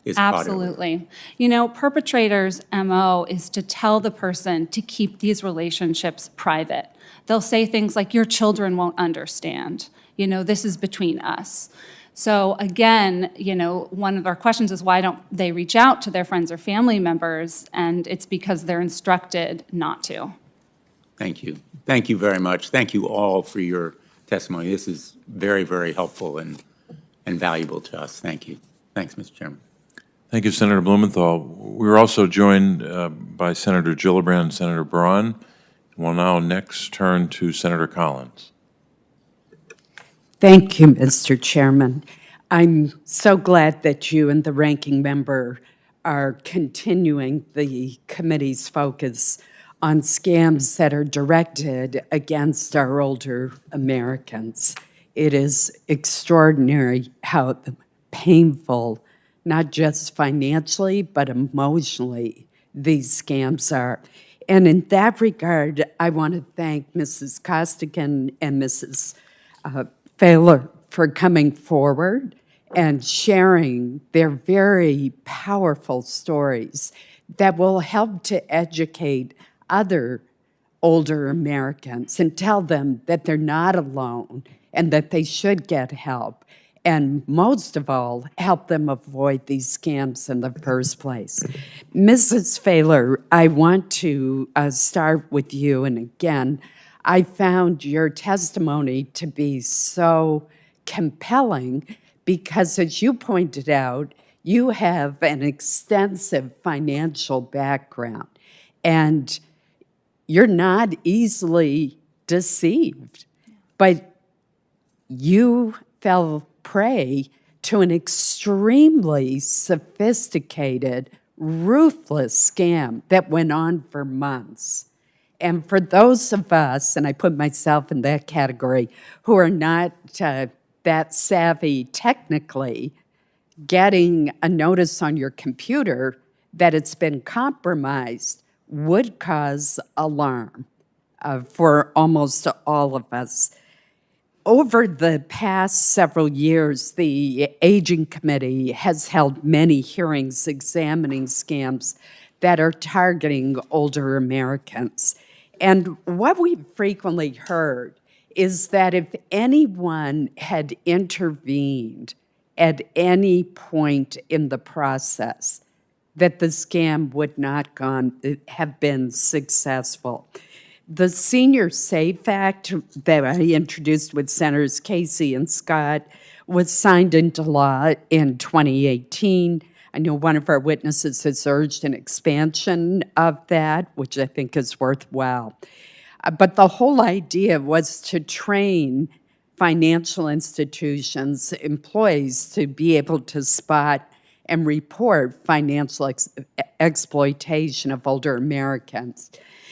is caught early. Absolutely. You know, perpetrators' MO is to tell the person to keep these relationships private. They'll say things like, your children won't understand. You know, this is between us. So again, you know, one of our questions is why don't they reach out to their friends or family members? And it's because they're instructed not to. Thank you. Thank you very much. Thank you all for your testimony. This is very, very helpful and valuable to us. Thank you. Thanks, Mr. Chairman. Thank you, Senator Blumenthal. We're also joined by Senator Gillibrand and Senator Braun. We'll now next turn to Senator Collins. Thank you, Mr. Chairman. I'm so glad that you and the ranking member are continuing the committee's focus on scams that are directed against our older Americans. It is extraordinary how painful, not just financially, but emotionally, these scams are. And in that regard, I want to thank Mrs. Costigan and Mrs. Thaler for coming forward and sharing their very powerful stories that will help to educate other older Americans and tell them that they're not alone and that they should get help. And most of all, help them avoid these scams in the first place. Mrs. Thaler, I want to start with you. And again, I found your testimony to be so compelling because, as you pointed out, you have an extensive financial background and you're not easily deceived. But you fell prey to an extremely sophisticated, ruthless scam that went on for months. And for those of us, and I put myself in that category, who are not that savvy technically, getting a notice on your computer that it's been compromised would cause alarm for almost all of us. Over the past several years, the Aging Committee has held many hearings examining scams that are targeting older Americans. And what we've frequently heard is that if anyone had intervened at any point in the process, that the scam would not have been successful. The Senior SAFE Act that I introduced with Senators Casey and Scott was signed into law in 2018. I know one of our witnesses has urged an expansion of that, which I think is worthwhile. But the whole idea was to train financial institutions' employees to be able to spot and report financial exploitation of older Americans.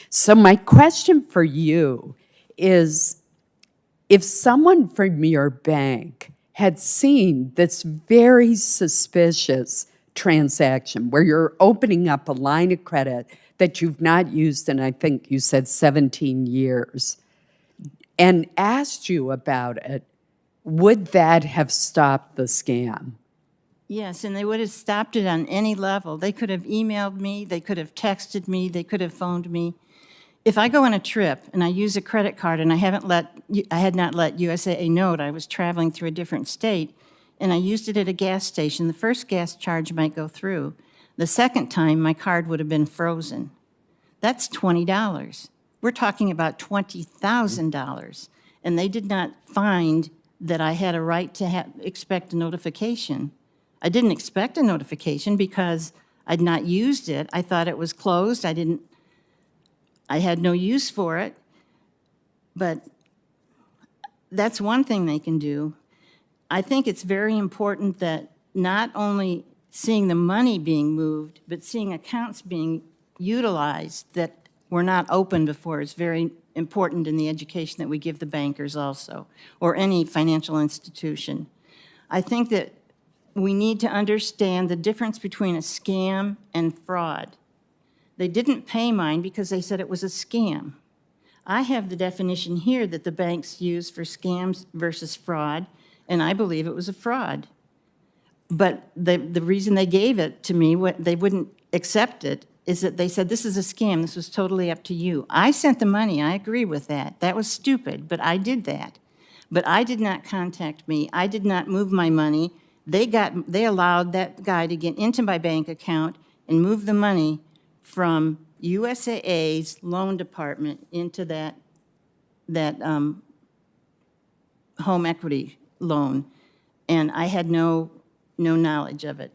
So my question for you is, if someone from your bank had seen this very suspicious transaction where you're opening up a line of credit that you've not used in, I think you said 17 years, and asked you about it, would that have stopped the scam? Yes, and they would have stopped it on any level. They could have emailed me, they could have texted me, they could have phoned me. If I go on a trip and I use a credit card and I had not let USAA know I was traveling through a different state, and I used it at a gas station, the first gas charge might go through. The second time, my card would have been frozen. That's $20. We're talking about $20,000. And they did not find that I had a right to expect a notification. I didn't expect a notification because I'd not used it. I thought it was closed. I had no use for it. But that's one thing they can do. I think it's very important that not only seeing the money being moved, but seeing accounts being utilized that were not open before is very important in the education that we give the bankers also, or any financial institution. I think that we need to understand the difference between a scam and fraud. They didn't pay mine because they said it was a scam. I have the definition here that the banks use for scams versus fraud, and I believe it was a fraud. But the reason they gave it to me, they wouldn't accept it, is that they said, this is a scam, this was totally up to you. I sent the money, I agree with that. That was stupid, but I did that. But I did not contact me, I did not move my money. They allowed that guy to get into my bank account and move the money from USAA's loan department into that home equity loan, and I had no knowledge of it.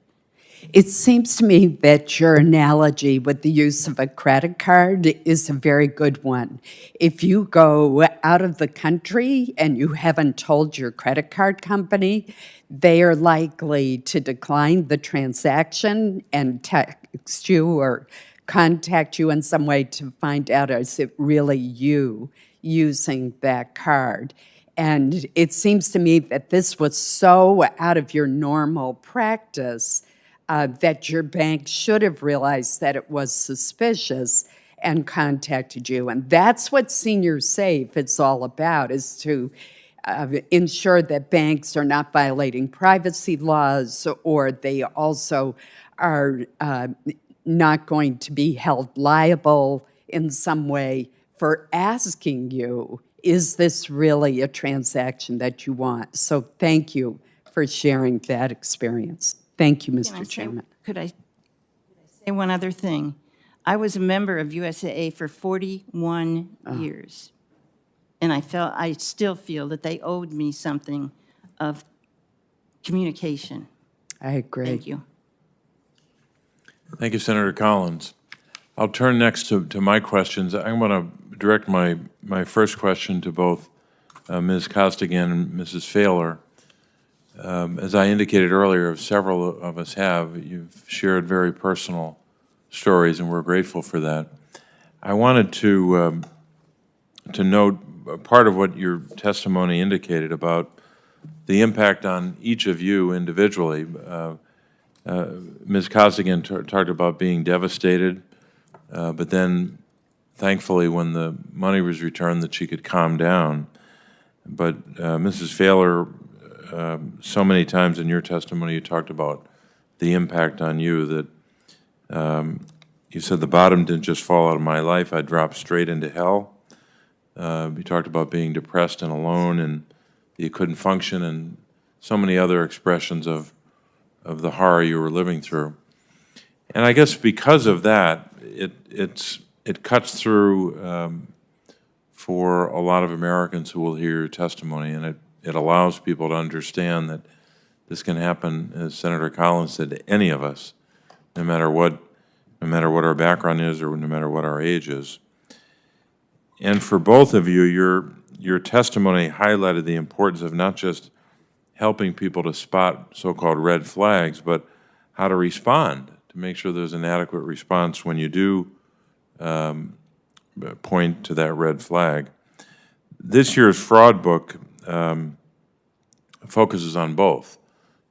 It seems to me that your analogy with the use of a credit card is a very good one. If you go out of the country and you haven't told your credit card company, they are likely to decline the transaction and text you or contact you in some way to find out, is it really you using that card? And it seems to me that this was so out of your normal practice that your bank should have realized that it was suspicious and contacted you. And that's what Senior Safe is all about, is to ensure that banks are not violating privacy laws, or they also are not going to be held liable in some way for asking you, is this really a transaction that you want? So thank you for sharing that experience. Thank you, Mr. Chairman. Could I say one other thing? I was a member of USAA for 41 years, and I still feel that they owed me something of communication. I agree. Thank you. Thank you, Senator Collins. I'll turn next to my questions. I'm going to direct my first question to both Ms. Costigan and Mrs. Thaler. As I indicated earlier, several of us you've shared very personal stories, and we're grateful for that. I wanted to note part of what your testimony indicated about the impact on each of you individually. Ms. Costigan talked about being devastated, but then thankfully when the money was returned that she could calm down. But Mrs. Thaler, so many times in your testimony you talked about the impact on you, that you said the bottom didn't just fall out of my life, I dropped straight into hell. You talked about being depressed and alone, and you couldn't function, and so many other expressions of the horror you were living through. And I guess because of that, it cuts through for a lot of Americans who will hear your testimony, and it allows people to understand that this can happen, as Senator Collins said, to any of us, no matter what our background is or no matter what our age is. And for both of you, your testimony highlighted the importance of not just helping people to spot so-called red flags, but how to respond, to make sure there's an adequate response when you do point to that red flag. This year's fraud book focuses on both,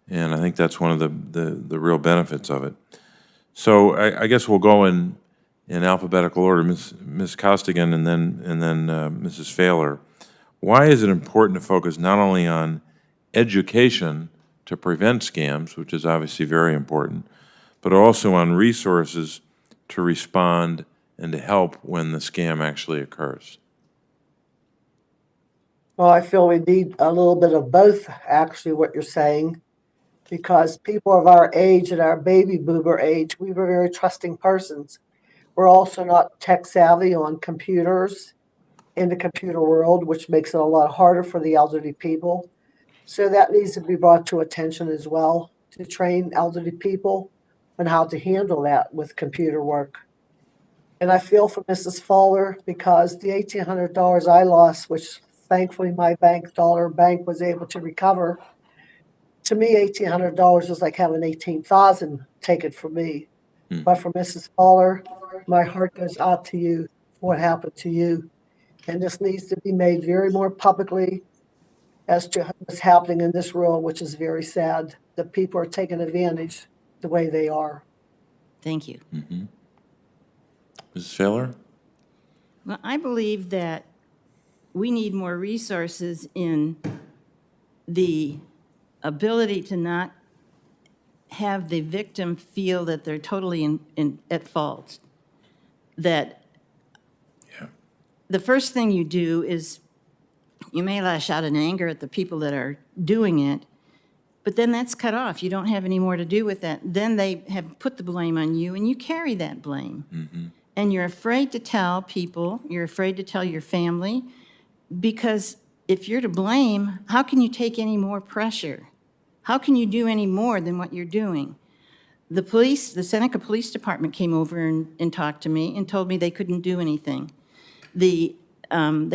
and I think that's one of the real benefits of it. So I guess we'll go in alphabetical order, Ms. Costigan and then Mrs. Thaler. Why is it important to focus not only on education to prevent scams, which is obviously very important, but also on resources to respond and to help when the scam actually occurs? Well, I feel we need a little bit of both, actually, what you're saying, because people of our age and our baby boomer age, we were very trusting persons. We're also not tech savvy on computers in the computer world, which makes it a lot harder for the elderly people. So that needs to be brought to attention as well, to train elderly people on how to handle that with computer work. And I feel for Mrs. Thaler, because the $1,800 I lost, which thankfully my Thaler Bank was able to recover, to me, $1,800 is like having $18,000 taken from me. But for Mrs. Thaler, my heart goes out to you for what happened to you. And this needs to be made very more publicly as to what's happening in this world, which is very sad, that people are taking advantage the way they are. Thank you. Mrs. Thaler? Well, I believe that we need more resources in the ability to not have the victim feel that they're totally at fault. That the first thing you do is you may lash out in anger at the people that are doing it, but then that's cut off. You don't have any more to do with that. Then they have put the blame on you, and you carry that blame. Mm-hmm. And you're afraid to tell people, you're afraid to tell your family, because if you're to blame, how can you take any more pressure? How can you do any more than what you're doing? The police, the Seneca Police Department came over and talked to me and told me they couldn't do anything. They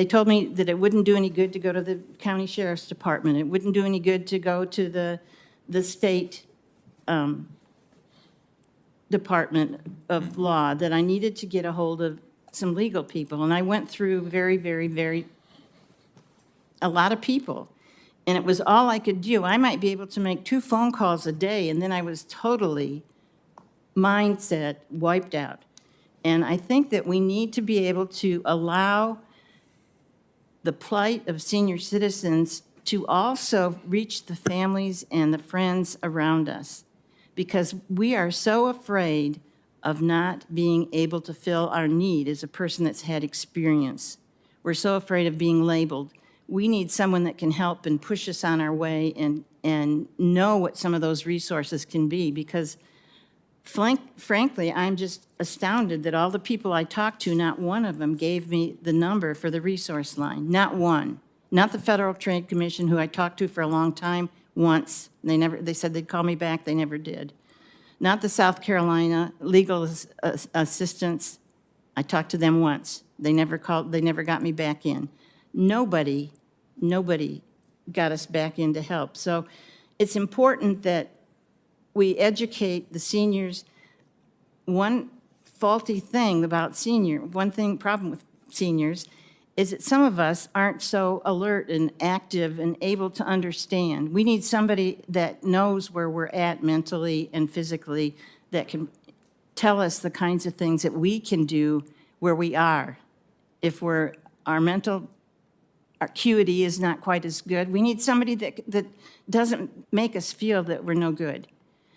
told me that it wouldn't do any good to go to the county sheriff's department. It wouldn't do any good to go to the state department of law, that I needed to get a hold of some legal people. And I went through a lot of people. And it was all I could do. I might be able to make 2 phone calls a day, and then I was totally mindset wiped out. And I think that we need to be able to allow the plight of senior citizens to also reach the families and the friends around us, because we are so afraid of not being able to fill our need as a person that's had experience. We're so afraid of being labeled. We need someone that can help and push us on our way and know what some of those resources can be, because frankly, I'm just astounded that all the people I talked to, not one of them gave me the number for the resource line. Not one. Not the Federal Trade Commission, who I talked to for a long time, once. They said they'd call me back. They never did. Not the South Carolina legal assistants. I talked to them once. They never got me back in. Nobody got us back in to help. So it's important that we educate the seniors. One problem with seniors is that some of us aren't so alert and active and able to understand. We need somebody that knows where we're at mentally and physically, that can tell us the kinds of things that we can do where we are. If our mental acuity is not quite as good, we need somebody that doesn't make us feel that we're no good.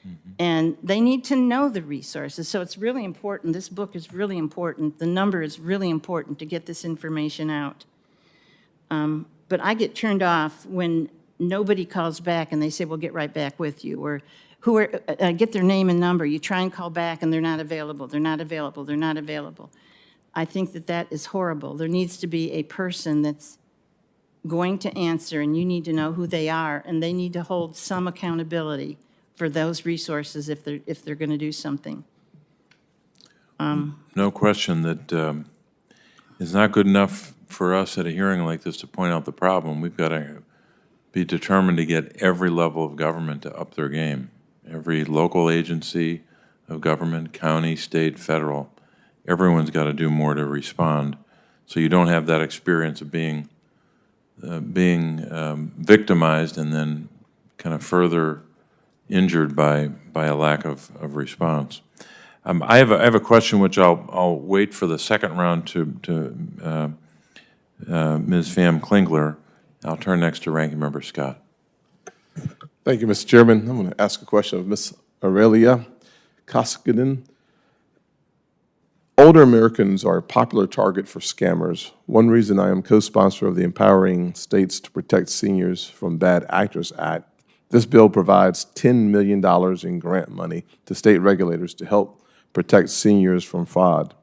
Mm-hmm. And they need to know the resources. So it's really important. This book is really important. The number is really important to get this information out. But I get turned off when nobody calls back and they say, we'll get right back with you. Or get their name and number. You try and call back and they're not available. They're not available. They're not available. I think that is horrible. There needs to be a person that's going to answer, and you need to know who they are, and they need to hold some accountability for those resources if they're going to do something. No question that it's not good enough for us at a hearing like this to point out the problem. We've got to be determined to get every level of government to up their game. Every local agency of government, county, state, federal, everyone's got to do more to respond, so you don't have that experience of being victimized and then kind of further injured by a lack of response. I have a question which I'll wait for the second round to Ms. Famklinger. I'll turn next to Ranking Member Scott. Thank you, Mr. Chairman. I'm going to ask a question of Ms. Aurelia Koskinen. Older Americans are a popular target for scammers. One reason I am co-sponsor of the Empowering States to Protect Seniors from Bad Actors Act. This bill provides $10 million in grant money to state regulators to help protect seniors from fraud.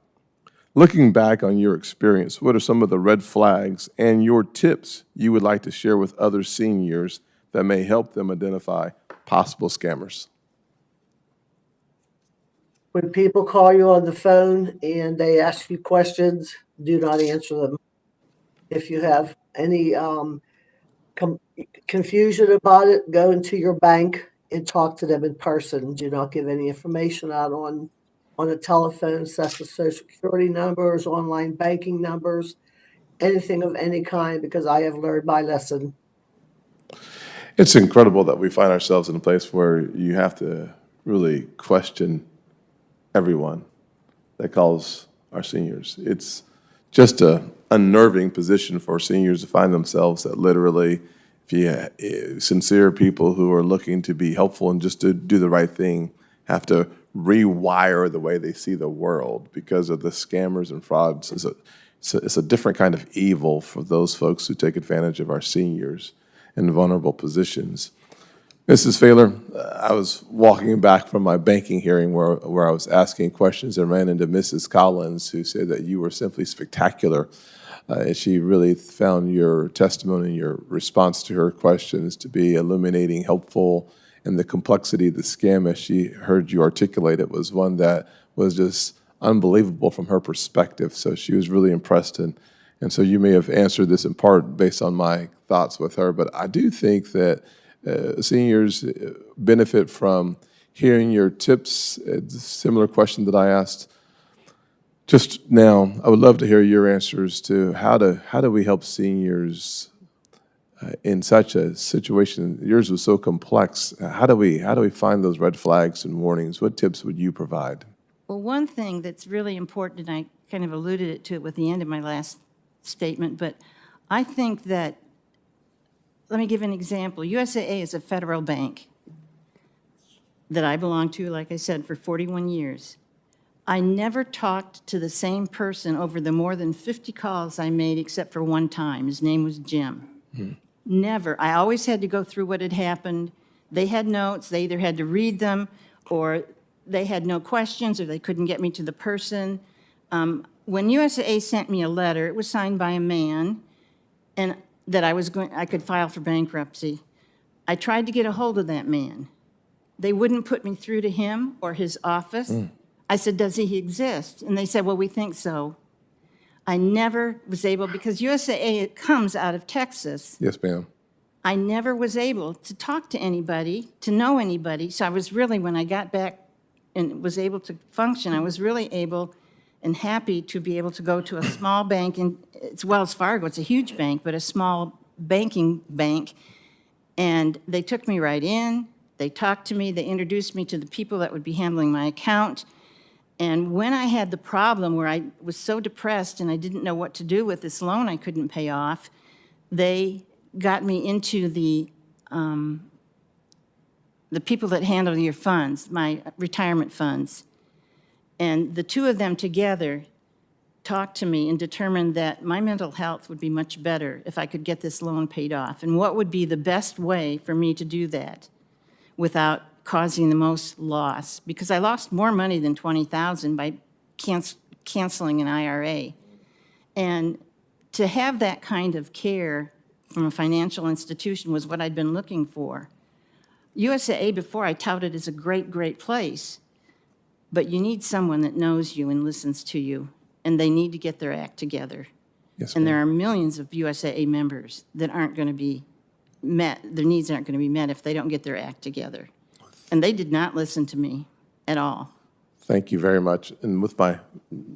Looking back on your experience, what are some of the red flags and your tips you would like to share with other seniors that may help them identify possible scammers? When people call you on the phone and they ask you questions, do not answer them. If you have any confusion about it, go into your bank and talk to them in person. Do not give any information out on a telephone, such as Social Security numbers, online banking numbers, anything of any kind, because I have learned my lesson. It's incredible that we find ourselves in a place where you have to really question everyone that calls our seniors. It's just a unnerving position for seniors to find themselves that literally, sincere people who are looking to be helpful and just to do the right thing have to rewire the way they see the world because of the scammers and frauds. It's a different kind of evil for those folks who take advantage of our seniors in vulnerable positions. Mrs. Thaler, I was walking back from my banking hearing where I was asking questions and ran into Mrs. Collins, who said that you were simply spectacular. And she really found your testimony and your response to her questions to be illuminating, helpful, and the complexity of the scam, as she heard you articulate it, was one that was just unbelievable from her perspective. So she was really impressed, and so you may have answered this in part based on my thoughts with her, but I do think that seniors benefit from hearing your tips. It's a similar question that I asked just now. I would love to hear your answers to how do we help seniors in such a situation. Yours was so complex. How do we find those red flags and warnings? What tips would you provide? Well, one thing that's really important, and I kind of alluded to it with the end of my last statement, but I think that, let me give an example. USAA is a federal bank that I belong to, like I said, for 41 years. I never talked to the same person over the more than 50 calls I made except for one time. His name was Jim. Never. I always had to go through what had happened. They had notes. They either had to read them, or they had no questions, or they couldn't get me to the person. When USAA sent me a letter, it was signed by a man, and that I could file for bankruptcy. I tried to get a hold of that man. They wouldn't put me through to him or his office. I said, does he exist? And they said, well, we think so. I never was able, because USAA comes out of Texas. Yes, ma'am. I never was able to talk to anybody, to know anybody. So I was really, when I got back and was able to function, I was really able and happy to be able to go to a small bank, and it's Wells Fargo, it's a huge bank, but a small banking bank, and they took me right in, they talked to me, they introduced me to the people that would be handling my account, and when I had the problem where I was so depressed and I didn't know what to do with this loan I couldn't pay off, they got me into the people that handle your funds, my retirement funds. And the two of them together talked to me and determined that my mental health would be much better if I could get this loan paid off. And what would be the best way for me to do that without causing the most loss? Because I lost more money than $20,000 by canceling an IRA. And to have that kind of care from a financial institution was what I'd been looking for. USAA before I touted as a great, great place. But you need someone that knows you and listens to you, and they need to get their act together. Yes, And ma'am. there are millions of USAA members that aren't going to be met, their needs aren't going to be met if they don't get their act together. And they did not listen to me at all. Thank you very much. And with my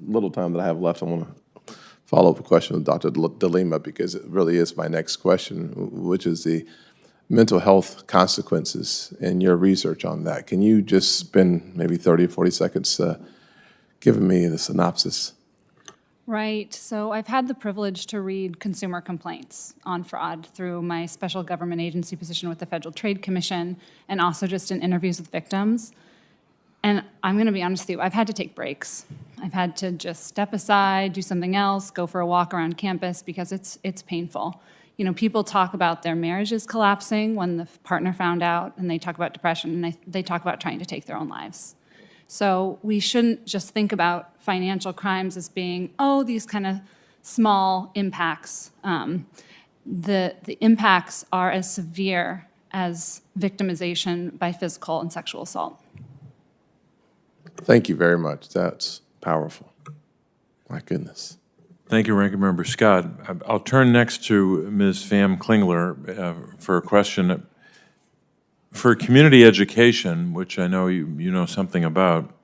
little time that I have left, I want to follow up a question with Dr. Delima, because it really is my next question, which is the mental health consequences and your research on that. Can you just spend maybe 30 or 40 seconds giving me the synopsis? Right. So I've had the privilege to read consumer complaints on fraud through my special government agency position with the Federal Trade Commission, and also just in interviews with victims. And I'm going to be honest with you, I've had to take breaks. I've had to just step aside, do something else, go for a walk around campus, because it's painful. You know, people talk about their marriages collapsing when the partner found out, and they talk about depression, and they talk about trying to take their own lives. So we shouldn't just think about financial crimes as being, oh, these kind of small impacts. The impacts are as severe as victimization by physical and sexual assault. Thank you very much. That's powerful. My goodness. Thank you, Ranking Member Scott. I'll turn next to Ms. Famklinger for a question. For community education, which I know you know something about,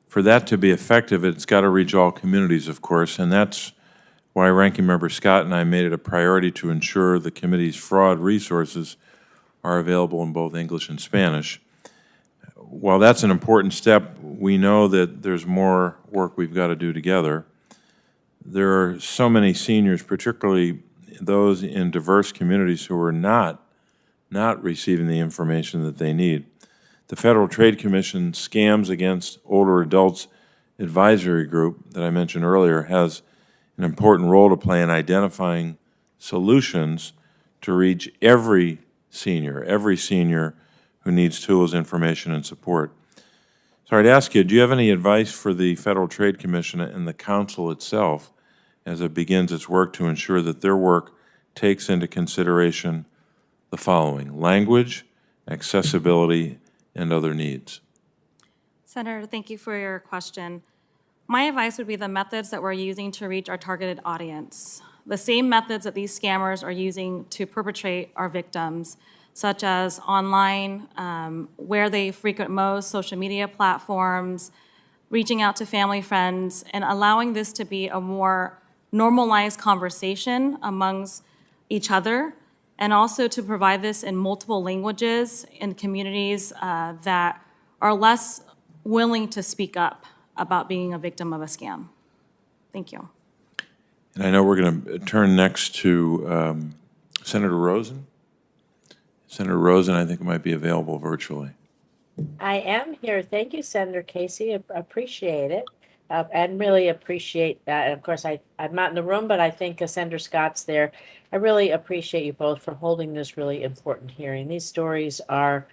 for that to be effective, it's got to reach all communities, of course, and that's why Ranking Member Scott and I made it a priority to ensure the committee's fraud resources are available in both English and Spanish. While that's an important step, we know that there's more work we've got to do together. There are so many seniors, particularly those in diverse communities, who are not not receiving the information that they need. The Federal Trade Commission Scams Against Older Adults Advisory Group that I mentioned earlier has an important role to play in identifying solutions to reach every senior who needs tools, information, and support. So I'd ask you, do you have any advice for the Federal Trade Commission and the Council itself as it begins its work to ensure that their work takes into consideration the following: language, accessibility, and other needs? Senator, thank you for your question. My advice would be the methods that we're using to reach our targeted audience. The same methods that these scammers are using to perpetrate our victims, such as online, where they frequent most, social media platforms, reaching out to family, friends, and allowing this to be a more normalized conversation amongst each other, and also to provide this in multiple languages in communities that are less willing to speak up about being a victim of a scam. Thank you. And I know we're going to turn next to Senator Rosen. Senator Rosen, I think, might be available virtually. I am here. Thank you, Senator Casey. Appreciate it. And really appreciate that. And of course, I'm not in the room, but I think Senator Scott's there. I really appreciate you both for holding this really important hearing. These stories are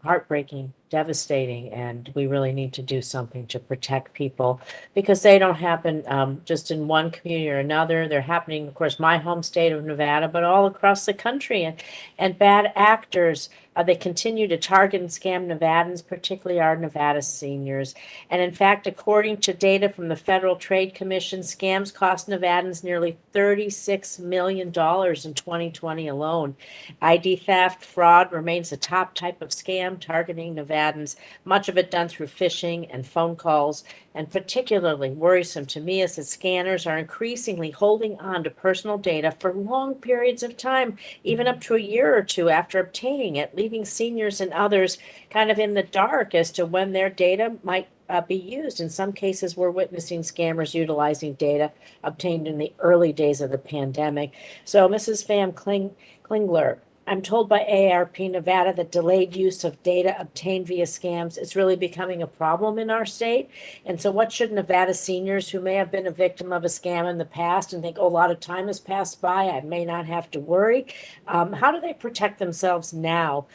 heartbreaking, devastating, and we really need to do something to protect people because they don't happen just in one community or another. They're happening, of course, my home state of Nevada, but all across the country. And bad actors, they continue to target and scam Nevadans, particularly our Nevada seniors. And in fact, according to data from the Federal Trade Commission, scams cost Nevadans nearly $36 million in 2020 alone. ID theft, fraud remains the top type of scam targeting Nevadans, much of it done through phishing and phone calls. And particularly worrisome to me is that scanners are increasingly holding on to personal data for long periods of time, even up to a year or two after obtaining it, leaving seniors and others kind of in the dark as to when their data might be used. In some cases, we're witnessing scammers utilizing data obtained in the early days of the pandemic. So, Mrs. Famklinger, I'm told by AARP Nevada that delayed use of data obtained via scams is really becoming a problem in our state. And so what should Nevada seniors who may have been a victim of a scam in the past and think, oh, a lot of time has passed by, I may not have to worry, how do they protect themselves now,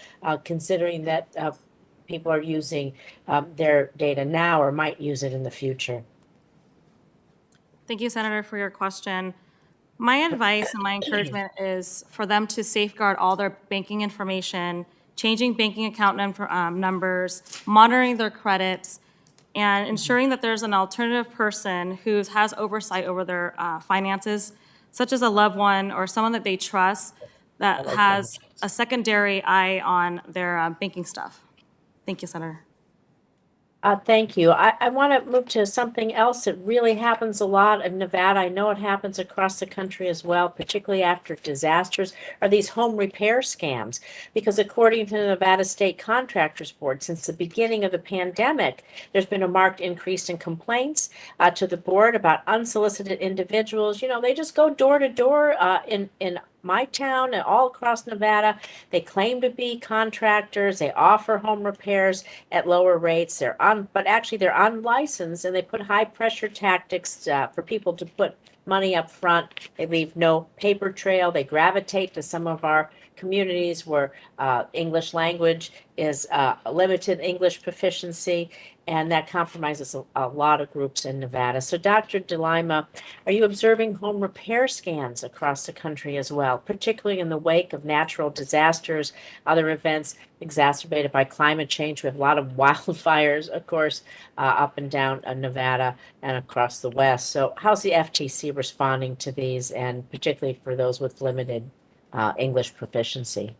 considering that people are using their data now or might use it in the future? Thank you, Senator, for your question. My advice and my encouragement is for them to safeguard all their banking information, changing banking account numbers, monitoring their credits, and ensuring that there's an alternative person who has oversight over their finances, such as a loved one or someone that they trust that has a secondary eye on their banking stuff. Thank you, Senator. Thank you. I want to move to something else that really happens a lot in Nevada. I know it happens across the country as well, particularly after disasters, are these home repair scams. Because according to the Nevada State Contractors Board, since the beginning of the pandemic, there's been a marked increase in complaints to the board about unsolicited individuals. You know, they just go door to door in my town and all across Nevada. They claim to be contractors. They offer home repairs at lower rates. But actually they're unlicensed, and they put high pressure tactics for people to put money up front. They leave no paper trail. They gravitate to some of our communities where English language is limited English proficiency, and that compromises a lot of groups in Nevada. So Dr. Delima, are you observing home repair scams across the country as well, particularly in the wake of natural disasters, other events exacerbated by climate change? We have a lot of wildfires, of course, up and down Nevada and across the West. So how's the FTC responding to these, and particularly for those with limited English proficiency?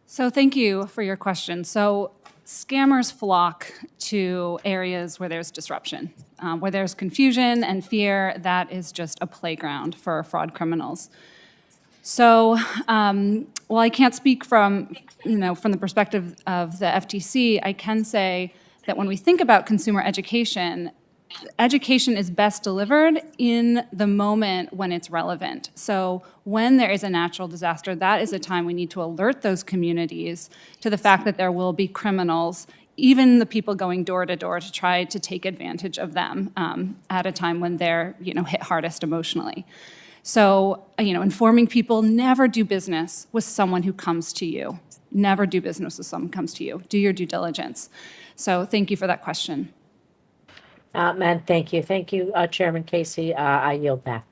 So thank you for your question. So scammers flock to areas where there's disruption, where there's confusion and fear. That is just a playground for fraud criminals. So while I can't speak from the perspective of the FTC, I can say that when we think about consumer education, education is best delivered in the moment when it's relevant. So when there is a natural disaster, that is a time we need to alert those communities to the fact that there will be criminals, even the people going door to door to try to take advantage of them at a time when they're, hit hardest emotionally. So, informing people, never do business with someone who comes to you. Never do business with someone who comes to you. Do your due diligence. So thank you for that question. And thank you. Thank you, Chairman Casey. I yield back.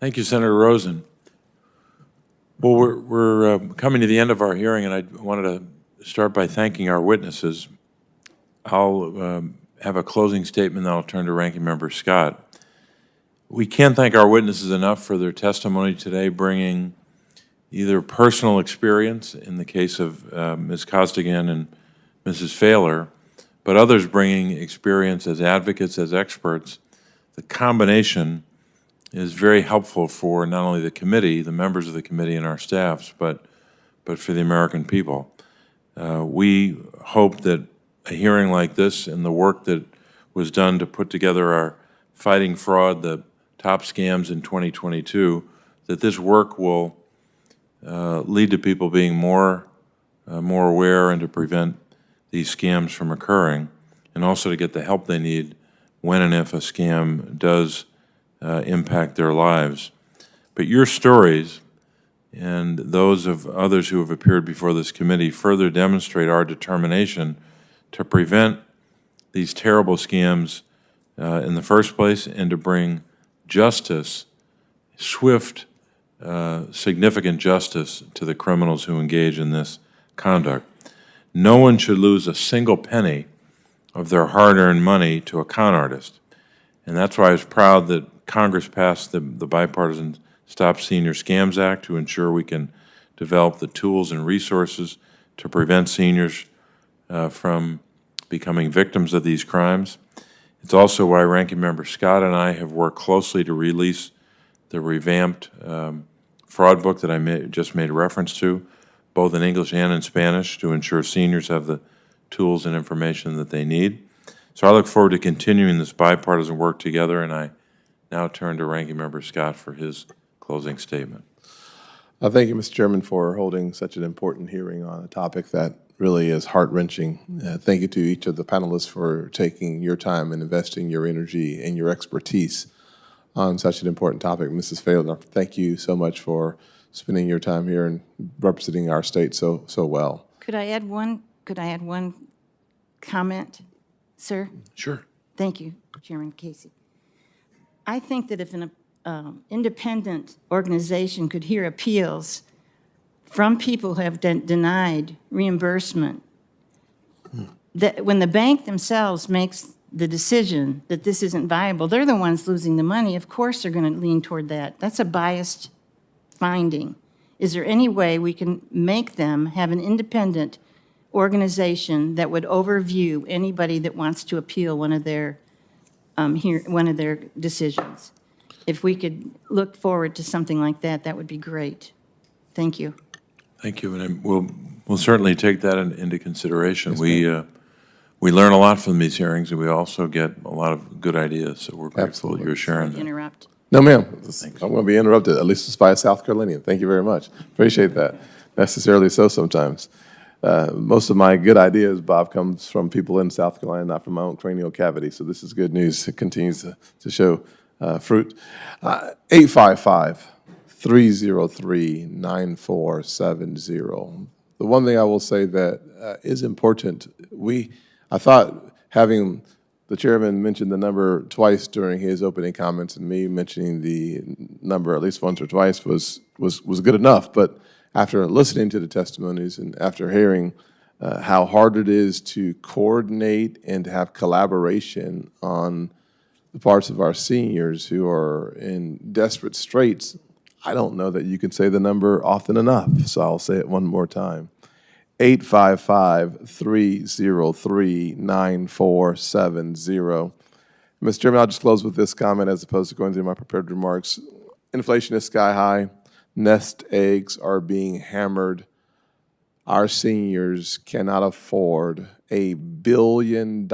Thank you, Senator Rosen. Well, we're coming to the end of our hearing, and I wanted to start by thanking our witnesses. I'll have a closing statement, then I'll turn to Ranking Member Scott. We can't thank our witnesses enough for their testimony today, bringing either personal experience, in the case of Ms. Costigan and Mrs. Thaler, but others bringing experience as advocates, as experts. The combination is very helpful for not only the committee, the members of the committee and our staffs, but for the American people. We hope that a hearing like this and the work that was done to put together our Fighting Fraud, the top scams in 2022, that this work will lead to people being more aware and to prevent these scams from occurring, and also to get the help they need when and if a scam does impact their lives. But your stories and those of others who have appeared before this committee further demonstrate our determination to prevent these terrible scams in the first place and to bring justice, swift, significant justice to the criminals who engage in this conduct. No one should lose a single penny of their hard-earned money to a con artist. And that's why I was proud that Congress passed the bipartisan Stop Senior Scams Act to ensure we can develop the tools and resources to prevent seniors from becoming victims of these crimes. It's also why Ranking Member Scott and I have worked closely to release the revamped fraud book that I just made reference to, both in English and in Spanish, to ensure seniors have the tools and information that they need. So I look forward to continuing this bipartisan work together, and I now turn to Ranking Member Scott for his closing statement. Thank you, Mr. Chairman, for holding such an important hearing on a topic that really is heart-wrenching. Thank you to each of the panelists for taking your time and investing your energy and your expertise on such an important topic. Mrs. Thaler, thank you so much for spending your time here and representing our state so well. Could I add one comment, sir? Sure. Thank you, Chairman Casey. I think that if an independent organization could hear appeals from people who have denied reimbursement, that when the bank themselves makes the decision that this isn't viable, they're the ones losing the money. Of course they're going to lean toward that. That's a biased finding. Is there any way we can make them have an independent organization that would overview anybody that wants to appeal one of their decisions? If we could look forward to something like that, that would be great. Thank you. Thank you, and we'll certainly take that into consideration. Yes, we learn a lot from these hearings, and we also get a lot of good ideas, so we're grateful you're sharing them. Interrupt. No, ma'am. I'm going to be interrupted, at least by a South Carolinian. Thank you very much. Appreciate that. Necessarily so sometimes. Most of my good ideas, Bob, comes from people in South Carolina, not from my own cranial cavity, so this is good news. It continues to show fruit. 855-303-9470. The one thing I will say that is important, I thought having the chairman mention the number twice during his opening comments and me mentioning the number at least once or twice was good enough. But after listening to the testimonies and after hearing how hard it is to coordinate and to have collaboration on the parts of our seniors who are in desperate straits, I don't know that you can say the number often enough, so I'll say it one more time. 855-303-9470. Mr. Chairman, I'll just close with this comment as opposed to going through my prepared remarks. Inflation is sky high. Nest eggs are being hammered. Our seniors cannot afford $1 billion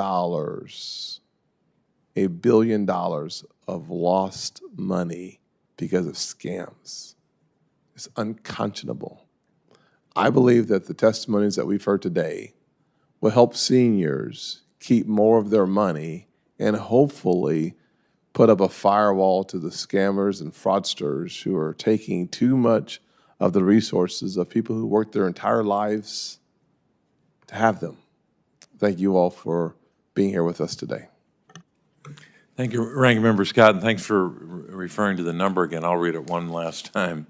$1 billion of lost money because of scams. It's unconscionable. I believe that the testimonies that we've heard today will help seniors keep more of their money and hopefully put up a firewall to the scammers and fraudsters who are taking too much of the resources of people who worked their entire lives to have them. Thank you all for being here with us today. Thank you, Ranking Member Scott, and thanks for referring to the number again. I'll read it one last time,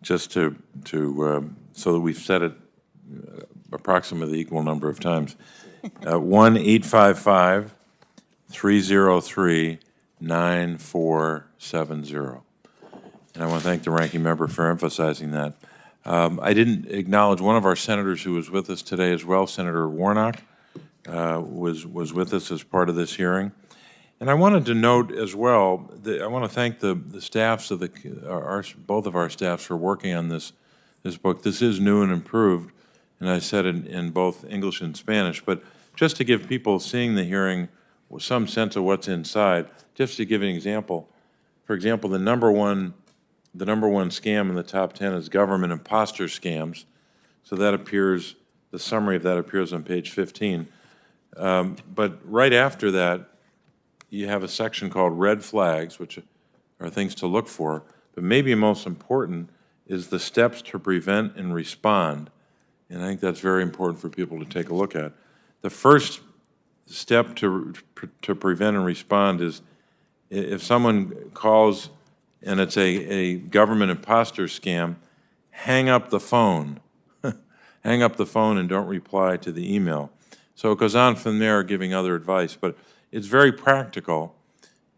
just so that we've said it approximately the equal number of times. 1-855-303-9470. And I want to thank the Ranking Member for emphasizing that. I didn't acknowledge one of our senators who was with us today as well. Senator Warnock was with us as part of this hearing. And I wanted to note as well that I want to thank the staffs of both of our staffs for working on this book. This is new and improved, and I said it in both English and Spanish. But just to give people seeing the hearing some sense of what's inside, just to give an example. For example, the number one scam in the top 10 is government imposter scams. So that appears, the summary of that appears on page 15. But right after that, you have a section called red flags, which are things to look for. But maybe most important is the steps to prevent and respond. And I think that's very important for people to take a look at. The first step to prevent and respond is if someone calls and it's a government imposter scam, hang up the phone. Hang up the phone and don't reply to the email. So it goes on from there, giving other advice. But it's very practical,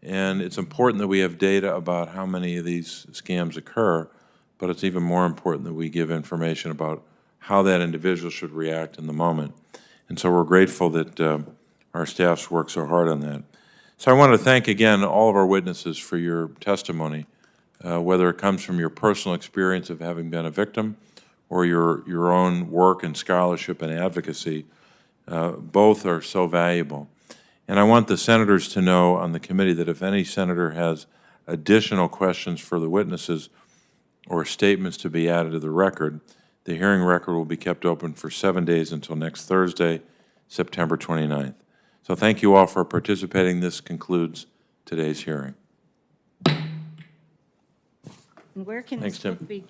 and it's important that we have data about how many of these scams occur, but it's even more important that we give information about how that individual should react in the moment. And so we're grateful that our staffs work so hard on that. So I want to thank again all of our witnesses for your testimony, whether it comes from your personal experience of having been a victim or your own work and scholarship and advocacy. Both are so valuable. And I want the senators to know on the committee that if any senator has additional questions for the witnesses or statements to be added to the record, the hearing record will be kept open for 7 days until next Thursday, September 29th. So thank you all for participating. This concludes today's hearing. And where can Thanks, this book Tim. be?